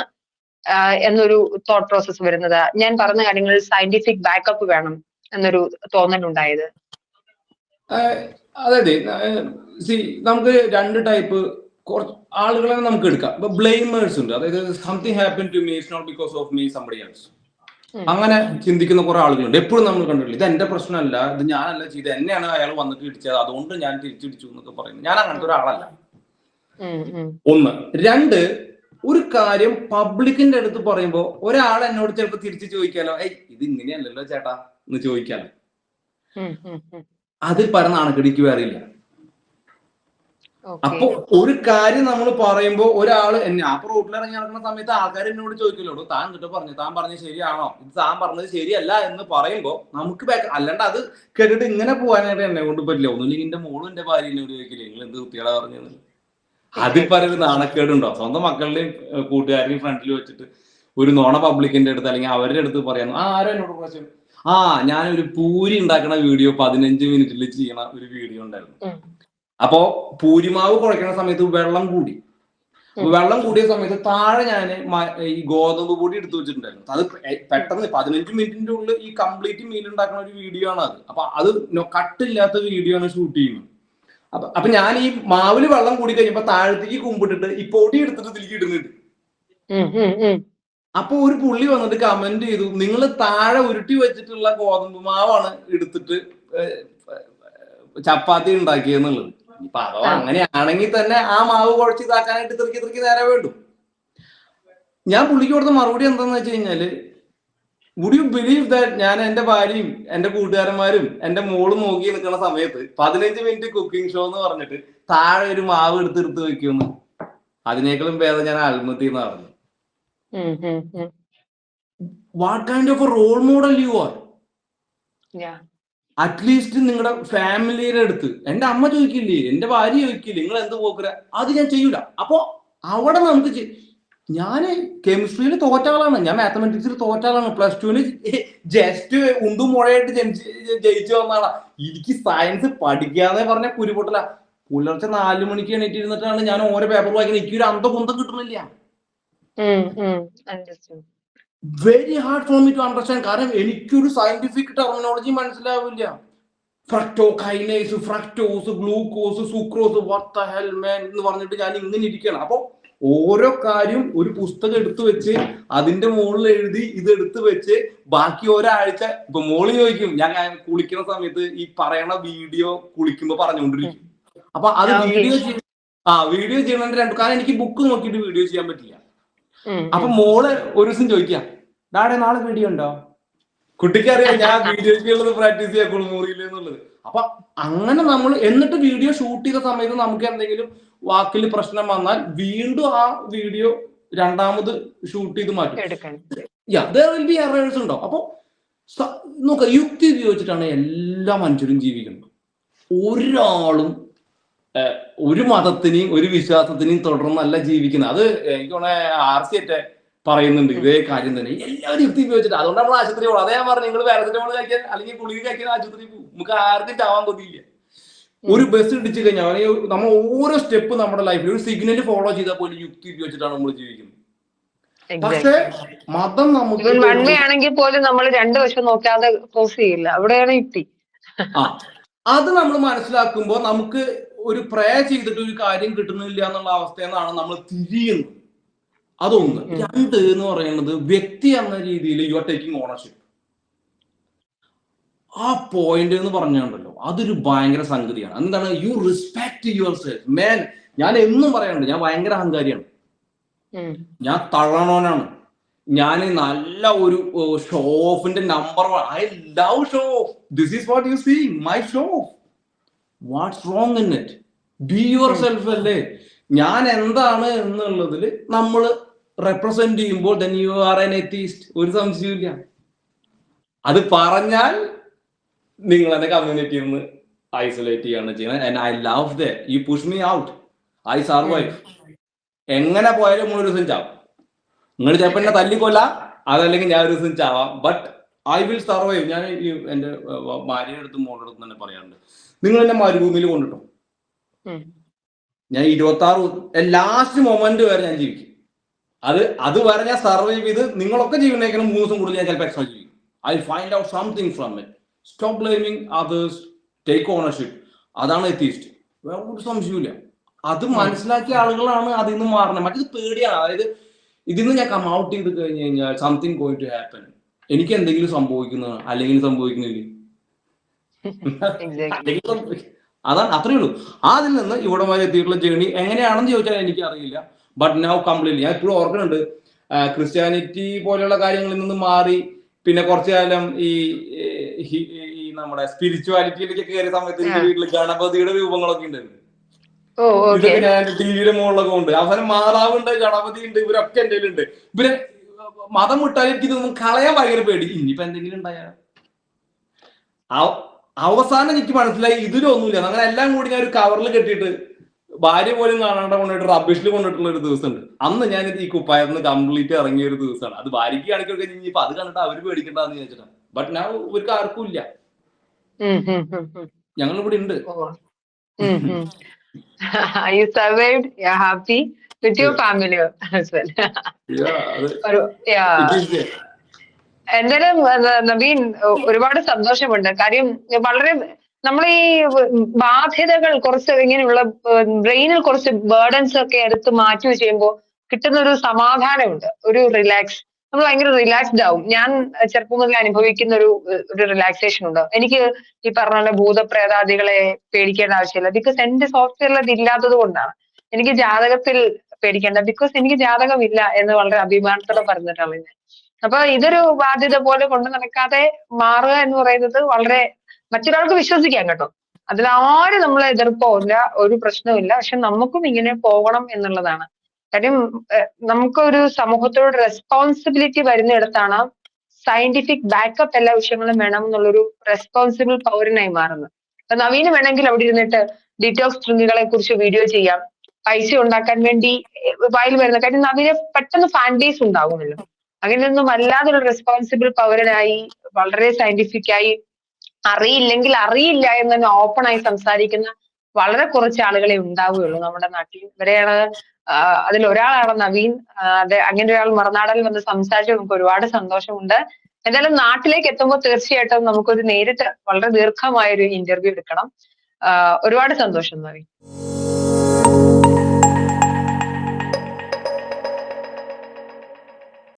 എന്നൊരു തോട്ട് പ്രോസസ് വരുന്നത്, ഞാൻ പറഞ്ഞ കാര്യങ്ങളിൽ സയന്റിഫിക് ബാക്കപ്പ് വേണം എന്നൊരു തോന്നലുണ്ടായത്? അതെ, നമുക്ക് രണ്ട് ടൈപ്പ് ആളുകളെ നമുക്ക് എടുക്കാം. ഇപ്പൊ ബ്ലെയിമേഴ്സ് ഉണ്ട്. അതായത് something happen to me, it's not because of me, somebody else. അങ്ങനെ ചിന്തിക്കുന്ന കുറെ ആളുകളുണ്ട്. എപ്പോഴും നമ്മൾ കണ്ടിട്ടില്ല, ഇത് എന്റെ പ്രശ്നമല്ല, ഇത് ഞാനല്ല ചെയ്ത്, എന്നെയാണ് അയാൾ വന്നിട്ട് ഇടിച്ചത്, അതുകൊണ്ട് ഞാൻ തിരിച്ചിടിച്ചു എന്നൊക്കെ പറയുന്നത്. ഞാൻ അങ്ങനത്തെ ഒരാളല്ല. ഒന്ന്. രണ്ട്, ഒരു കാര്യം പബ്ലിക്കിന്റെ അടുത്ത് പറയുമ്പോ ഒരാൾ എന്നോട് ചിലപ്പോൾ തിരിച്ചു ചോദിക്കാലോ, ഇത് ഇങ്ങനെയല്ലല്ലോ ചേട്ടാ എന്ന് ചോദിക്കാലോ. അതിൽ പല നാണക്കെടിക്ക് വേറില്ല. അപ്പൊ ഒരു കാര്യം നമ്മൾ പറയുമ്പോ ഒരാള് അപ്പൊ റോഡിലിറങ്ങി നടക്കുന്ന സമയത്ത് ആൾക്കാർ എന്നോട് ചോദിക്കല്ലോ, താൻ എന്നിട്ട് പറഞ്ഞു, താൻ പറഞ്ഞത് ശരിയാണോ, ഇത് താൻ പറഞ്ഞത് ശരിയല്ല എന്ന് പറയുമ്പോ നമുക്ക് അല്ലാണ്ട് അത് കേട്ടിട്ട് ഇങ്ങനെ പോകാനായിട്ട് എന്നെ കൊണ്ട് പറ്റില്ല. ഒന്നുമില്ലെങ്കിൽ എന്റെ മോളും എന്റെ ഭാര്യ എന്നോട് ചോദിക്കില്ലേ, നിങ്ങൾ എന്ത് കുട്ടികളെ പറഞ്ഞത്? അതിൽ പറയുന്ന നാണക്കേടുണ്ടോ? സ്വന്തം മക്കളുടെയും കൂട്ടുകാരുടെയും ഫ്രണ്ടിൽ വെച്ചിട്ട് ഒരു നോണ പബ്ലിക്കിന്റെ അടുത്ത് അല്ലെങ്കിൽ അവരുടെ അടുത്ത് പറയാൻ ആരോ എന്നോട് പ്രാവശ്യം ഞാനൊരു പൂരി ഉണ്ടാക്കണ വീഡിയോ 15 മിനിറ്റിൽ ചെയ്യണ ഒരു വീഡിയോ ഉണ്ടായിരുന്നു. അപ്പോ പൂരിമാവ് കുഴക്കണ സമയത്ത് വെള്ളം കൂടി. വെള്ളം കൂടിയ സമയത്ത് താഴെ ഞാൻ ഈ ഗോതമ്പ് പൊടി എടുത്തു വെച്ചിട്ടുണ്ടായിരുന്നു. അത് പെട്ടെന്ന് 15 മിനിറ്റിന്റെ ഉള്ളിൽ ഈ കംപ്ലീറ്റ് മീൽ ഉണ്ടാക്കുന്ന ഒരു വീഡിയോ ആണ് അത്. അപ്പൊ അത് കട്ടില്ലാത്ത വീഡിയോ ആണ് ഷൂട്ട് ചെയ്യുന്നത്. അപ്പൊ ഞാൻ ഈ മാവില് വെള്ളം കൂടി കഴിഞ്ഞപ്പോ താഴത്തേക്ക് കുമ്പിട്ടിട്ട് ഈ പൊടി എടുത്തിട്ട് ഇതിലേക്ക് ഇടുന്നുണ്ട്. അപ്പൊ ഒരു പുള്ളി വന്നിട്ട് കമന്റ് ചെയ്തു, നിങ്ങൾ താഴെ ഉരുട്ടി വെച്ചിട്ടുള്ള ഗോതമ്പ് മാവാണ് എടുത്തിട്ട് ചപ്പാത്തി ഉണ്ടാക്കിയെന്നുള്ളത്. ഇപ്പൊ അഥവാ അങ്ങനെയാണെങ്കിൽ തന്നെ ആ മാവ് കുഴച്ച് ഇതാക്കാനായിട്ട് തിറുക്കി നേരെ വേണ്ടു. ഞാൻ പുള്ളിക്ക് കൊടുത്ത മറുപടി എന്താന്ന് വെച്ച് കഴിഞ്ഞാല്, വുഡ് യു ബിലീവ് ദാറ്റ് ഞാൻ എന്റെ ഭാര്യയും എന്റെ കൂട്ടുകാരന്മാരും എന്റെ മോളും നോക്കി നിൽക്കുന്ന സമയത്ത് 15 മിനിറ്റ് കുക്കിംഗ് ഷോ എന്ന് പറഞ്ഞിട്ട് താഴെ ഒരു മാവ് എടുത്ത് വെക്കുമെന്ന്? അതിനേക്കാളും ഭേദം ഞാൻ ആത്മഹത്യ എന്ന് പറഞ്ഞു. What kind of a role model you are? At least നിങ്ങളുടെ ഫാമിലിയുടെ അടുത്ത് എന്റെ അമ്മ ചോദിക്കില്ലേ, എന്റെ ഭാര്യ ചോദിക്കില്ലേ, നിങ്ങൾ എന്ത് പോക്കുര, അത് ഞാൻ ചെയ്യൂല. അപ്പൊ അവിടെ നമുക്ക് ഞാൻ കെമിസ്ട്രിയിൽ തോറ്റ ആളാണ്, ഞാൻ മാത്തമാറ്റിക്സിൽ തോറ്റ ആളാണ്, +2 ജസ്റ്റ് ഉണ്ടും മുഴയായിട്ട് ജയിച്ചു വന്നാളാ. എനിക്ക് സയൻസ് പഠിക്കാന്നേ പറഞ്ഞ കുരുപൊട്ടല. പുലർച്ചെ 4 മണിക്ക് എണീറ്റിരുന്നിട്ടാണ് ഞാൻ ഓരോ പേപ്പർ വായിക്കുന്നത്. എനിക്കൊരു അന്തം കിട്ടുന്നില്ല. Very hard for me to understand. കാരണം എനിക്കൊരു സയന്റിഫിക് ടെർമിനോളജി മനസ്സിലാവില്ല. Fructokinase, fructose, glucose, sucrose, what the hell man എന്ന് പറഞ്ഞിട്ട് ഞാൻ ഇങ്ങനെ ഇരിക്കണം. അപ്പൊ ഓരോ കാര്യം ഒരു പുസ്തകം എടുത്തു വെച്ച് അതിന്റെ മുകളിൽ എഴുതി ഇതെടുത്ത് വെച്ച് ബാക്കി ഒരാഴ്ച ഇപ്പൊ മോള് ചോദിക്കും, ഞാൻ കുളിക്കുന്ന സമയത്ത് ഈ പറയണ വീഡിയോ കുളിക്കുമ്പോ പറഞ്ഞുകൊണ്ടിരിക്കും. അപ്പൊ അത് വീഡിയോ ചെയ്യണ കാരണം എനിക്ക് ബുക്ക് നോക്കിയിട്ട് വീഡിയോ ചെയ്യാൻ പറ്റില്ല. അപ്പൊ മോള് ഒരു ദിവസം ചോദിക്കാം, ഡാഡേ നാളെ വീഡിയോ ഉണ്ടോ? കുട്ടിക്കറിയാം ഞാൻ വീഡിയോക്കുള്ളത് പ്രാക്ടീസ് ചെയ്യാൻ കുളിമുറിയില്ല എന്നുള്ളത്. അപ്പൊ അങ്ങനെ നമ്മൾ എന്നിട്ട് വീഡിയോ ഷൂട്ട് ചെയ്ത സമയത്ത് നമുക്ക് എന്തെങ്കിലും വാക്കിൽ പ്രശ്നം വന്നാൽ വീണ്ടും ആ വീഡിയോ രണ്ടാമത് ഷൂട്ട് ചെയ്ത് മാറ്റും. എറേഴ്സ് ഉണ്ടോ? അപ്പൊ നോക്ക, യുക്തി ഉപയോഗിച്ചിട്ടാണ് എല്ലാ മനുഷ്യരും ജീവിക്കുന്നത്. ഒരാളും ഒരു മതത്തിനെയും ഒരു വിശ്വാസത്തിനെയും തുടർന്നല്ല ജീവിക്കുന്നത്. അത് എനിക്ക് RC പറയുന്നുണ്ട് ഇതേ കാര്യം തന്നെ. എല്ലാവരും യുക്തി ഉപയോഗിച്ചിട്ട്, അതുകൊണ്ട് നമ്മൾ ആശുപത്രി പോകും. അതേ ഞാൻ പറഞ്ഞു, നിങ്ങൾ പാരസെറ്റമോൾ കഴിക്കാൻ അല്ലെങ്കിൽ ഗുളിക കഴിക്കാൻ ആശുപത്രി പോകും. നമുക്ക് ആർക്കും ചാവാൻ കൊതിയില്ല. ഒരു ബസ് ഇടിച്ചു കഴിഞ്ഞാൽ നമ്മൾ ഓരോ സ്റ്റെപ്പ് നമ്മുടെ ലൈഫിൽ ഒരു സിഗ്നൽ ഫോളോ ചെയ്താൽ പോലും യുക്തി ഉപയോഗിച്ചിട്ടാണ് നമ്മൾ ജീവിക്കുന്നത്. പക്ഷെ മതം നമുക്ക് ആണെങ്കിൽ പോലും നമ്മൾ 2 വശം നോക്കാതെ ക്രോസ് ചെയ്യില്ല. അവിടെയാണ് യുക്തി. അത് നമ്മൾ മനസ്സിലാക്കുമ്പോൾ നമുക്ക് ഒരു പ്രേ ചെയ്തിട്ട് ഒരു കാര്യം കിട്ടുന്നില്ല എന്നുള്ള അവസ്ഥയെന്നാണ് നമ്മൾ തിരിയുന്നത്. അതൊന്ന്. 2 എന്ന് പറയുന്നത്, വ്യക്തി എന്ന രീതിയിൽ യു ആർ ടേക്കിംഗ് ഓണർഷിപ്പ്. ആ പോയിന്റ് എന്ന് പറഞ്ഞുണ്ടല്ലോ, അതൊരു ഭയങ്കര സംഗതിയാണ്. എന്താണ്? You respect yourself. Man, ഞാൻ എന്നും പറയാനുണ്ട്, ഞാൻ ഭയങ്കര അഹങ്കാരിയാണ്, ഞാൻ തള്ളണോനാണ്, ഞാൻ നല്ല ഒരു ഷോ ഓഫിന്റെ number 1. I love show off. This is what you see my show off. What's wrong in it? Be yourself അല്ലേ? ഞാൻ എന്താണ് എന്നുള്ളതിൽ നമ്മൾ റെപ്രസെന്റ് ചെയ്യുമ്പോൾ then you are an atheist. ഒരു സംശയമില്ല. അത് പറഞ്ഞാൽ നിങ്ങൾ എന്നെ കമ്മ്യൂണിറ്റിയിൽ നിന്ന് ഐസൊലേറ്റ് ചെയ്യാണ് ചെയ്യുന്നത്. And I love that. You push me out, I survive. എങ്ങനെ പോയാലും നമ്മൾ ഒരു ദിവസം ചാവും. നിങ്ങൾ ചിലപ്പോൾ എന്നെ തല്ലിക്കൊല്ല, അതല്ലെങ്കിൽ ഞാൻ ഒരു ദിവസം ചാവാം, ബട്ട് ഐ വിൽ സർവൈവ്. ഞാൻ എന്റെ ഭാര്യയുടെ അടുത്തും മോളുടെ അടുത്തും തന്നെ പറയാറുണ്ട്, നിങ്ങൾ എന്നെ മരുഭൂമിയിൽ കൊണ്ടിട്ടോ, ഞാൻ 26 ലാസ്റ്റ് മൊമെന്റ് വരെ ഞാൻ ജീവിക്കും. അത് വരെ ഞാൻ സർവൈവ് ചെയ്ത് നിങ്ങളൊക്കെ ജീവിക്കുന്നേക്കാളും 3 ദിവസം കൂടുതൽ ഞാൻ ചിലപ്പോൾ എക്സ്ട്രാ ജീവിക്കും. I find out something from it. Stop blaming others, take ownership. അതാണ് എത്തീസ്റ്റ്. വേറെ ഒരു സംശയമില്ല. അത് മനസ്സിലാക്കിയ ആളുകളാണ് അതിൽ നിന്ന് മാറണം. മറ്റേത് പേടിയാണ്. അതായത് ഇതിൽ നിന്ന് ഞാൻ കം ഔട്ട് ചെയ്ത് കഴിഞ്ഞു കഴിഞ്ഞാൽ സംതിങ് ഗോയിങ് ടു ഹാപ്പൻ, എനിക്ക് എന്തെങ്കിലും സംഭവിക്കുന്നതാണ്, അല്ലെങ്കിൽ സംഭവിക്കുന്നില്ല. അതാണ്, അത്രേ ഉള്ളൂ. അതിൽ നിന്ന് ഇവിടെ വരെ എത്തിയിട്ടുള്ള ജേണി എങ്ങനെയാണെന്ന് ചോദിച്ചാൽ എനിക്ക് അറിയില്ല. ബട്ട് നൗ കംപ്ലീറ്റ്ലി ഞാൻ ഇപ്പോഴും ഓർക്കുന്നുണ്ട്, ക്രിസ്ത്യാനിറ്റി പോലെയുള്ള കാര്യങ്ങളിൽ നിന്ന് മാറി പിന്നെ കുറച്ചു കാലം ഈ നമ്മുടെ സ്പിരിച്വാലിറ്റിയിലേക്ക് കയറിയ സമയത്ത് എന്റെ വീട്ടിൽ ഗണപതിയുടെ രൂപങ്ങളൊക്കെ ഉണ്ടായിരുന്നു. ഇതൊക്കെ ഞാൻ ടിവിയുടെ മുകളിലൊക്കെ ഉണ്ട്. അവസാനം മാതാവുണ്ട്, ഗണപതി ഉണ്ട്, ഇവരൊക്കെ എന്റെ ഉണ്ട്. ഇവരെ മതം വിട്ടാൽ എനിക്ക് ഇതൊന്നും കളയാൻ ഭയങ്കര പേടി. ഇനിയിപ്പോ എന്തെങ്കിലും ഉണ്ടായാൽ അവസാനം എനിക്ക് മനസ്സിലായി ഇതിലൊന്നുമില്ല. അങ്ങനെ എല്ലാം കൂടി ഞാൻ ഒരു കവറിൽ കെട്ടിയിട്ട് ഭാര്യ പോലും കാണാണ്ട് കൊണ്ടിട്ട് റബ്ബിഷിൽ കൊണ്ടിട്ടുള്ള ഒരു ദിവസം ഉണ്ട്. അന്ന് ഞാൻ ഈ കുപ്പായത്തിന് കംപ്ലീറ്റ് ഇറങ്ങിയ ഒരു ദിവസമാണ്. അത് ഭാര്യയ്ക്ക് കാണിക്കൊക്കെ ഇനിയിപ്പോ അത് കണ്ടിട്ട് അവര് പേടിക്കണ്ടെന്ന് വിചാരിച്ചിട്ടാണ്. ബട്ട് ഞാൻ ഇവർക്ക് ആർക്കും ഇല്ല, ഞങ്ങൾ ഇവിടെ ഉണ്ട്. You survived, you're happy with your family as well. എന്തായാലും നവീൻ, ഒരുപാട് സന്തോഷമുണ്ട്. കാര്യം വളരെ നമ്മൾ ഈ ബാധ്യതകൾ കുറച്ച് ഇങ്ങനെയുള്ള ബ്രെയിനിൽ കുറച്ച് ബേർഡൻസ് ഒക്കെ എടുത്ത് മാറ്റി ചെയ്യുമ്പോൾ കിട്ടുന്ന ഒരു സമാധാനമുണ്ട്, ഒരു റിലാക്സ്. നമ്മൾ ഭയങ്കര റിലാക്സ്ഡ് ആവും. ഞാൻ ചെറുപ്പം മുതൽ അനുഭവിക്കുന്ന ഒരു റിലാക്സേഷൻ ഉണ്ട്. എനിക്ക് ഈ പറഞ്ഞ പോലെ ഭൂതപ്രേതാദികളെ പേടിക്കേണ്ട ആവശ്യമില്ല. ബിക്കോസ് എന്റെ സോഫ്റ്റ്വെയറിൽ അത് ഇല്ലാത്തത് കൊണ്ടാണ്. എനിക്ക് ജാതകത്തിൽ പേടിക്കേണ്ട, ബിക്കോസ് എനിക്ക് ജാതകമില്ല എന്ന് വളരെ അഭിമാനത്തോടെ പറഞ്ഞിട്ടാണ് ഞാൻ. അപ്പൊ ഇതൊരു ബാധ്യത പോലെ കൊണ്ട് നടക്കാതെ മാറുക എന്ന് പറയുന്നത് വളരെ മറ്റൊരാൾക്ക് വിശ്വസിക്കാം കേട്ടോ. അതിലാരും നമ്മളെ എതിർപ്പോല്ല, ഒരു പ്രശ്നവുമില്ല. പക്ഷെ നമുക്കും ഇങ്ങനെ പോകണം എന്നുള്ളതാണ്. കാര്യം നമുക്കൊരു സമൂഹത്തോട് റെസ്പോൺസിബിലിറ്റി വരുന്നിടത്താണ് സയന്റിഫിക് ബാക്കപ്പ് എല്ലാ വിഷയങ്ങളും വേണം എന്നുള്ളൊരു റെസ്പോൺസിബിൾ പൗരനായി മാറുന്നത്. അപ്പൊ നവീന് വേണമെങ്കിൽ അവിടെ ഇരുന്നിട്ട് ഡീറ്റോക്സ് ഡ്രിങ്കുകളെ കുറിച്ച് വീഡിയോ ചെയ്യാം, പൈസ ഉണ്ടാക്കാൻ വേണ്ടി വായിൽ വരുന്ന കാര്യം. നവീന് പെട്ടെന്ന് ഫാൻ ബേസ് ഉണ്ടാകുമല്ലോ. അങ്ങനെയൊന്നും അല്ലാതെ ഒരു റെസ്പോൺസിബിൾ പൗരനായി വളരെ സയന്റിഫിക് ആയി അറിയില്ലെങ്കിൽ അറിയില്ല എന്ന് തന്നെ ഓപ്പൺ ആയി സംസാരിക്കുന്ന വളരെ കുറച്ച് ആളുകളെ ഉണ്ടാവുകയുള്ളൂ നമ്മുടെ നാട്ടിൽ. ഇവരെയാണ് അതിൽ ഒരാളാണ് നവീൻ. അതെ, അങ്ങനെ ഒരാൾ മറുനാടനിൽ വന്ന് സംസാരിച്ച് നമുക്ക് ഒരുപാട് സന്തോഷമുണ്ട്. എന്തായാലും നാട്ടിലേക്ക് എത്തുമ്പോൾ തീർച്ചയായിട്ടും നമുക്കൊരു നേരിട്ട് വളരെ ദീർഘമായ ഒരു ഇന്റർവ്യൂ എടുക്കണം. ഒരുപാട് സന്തോഷം നവീൻ.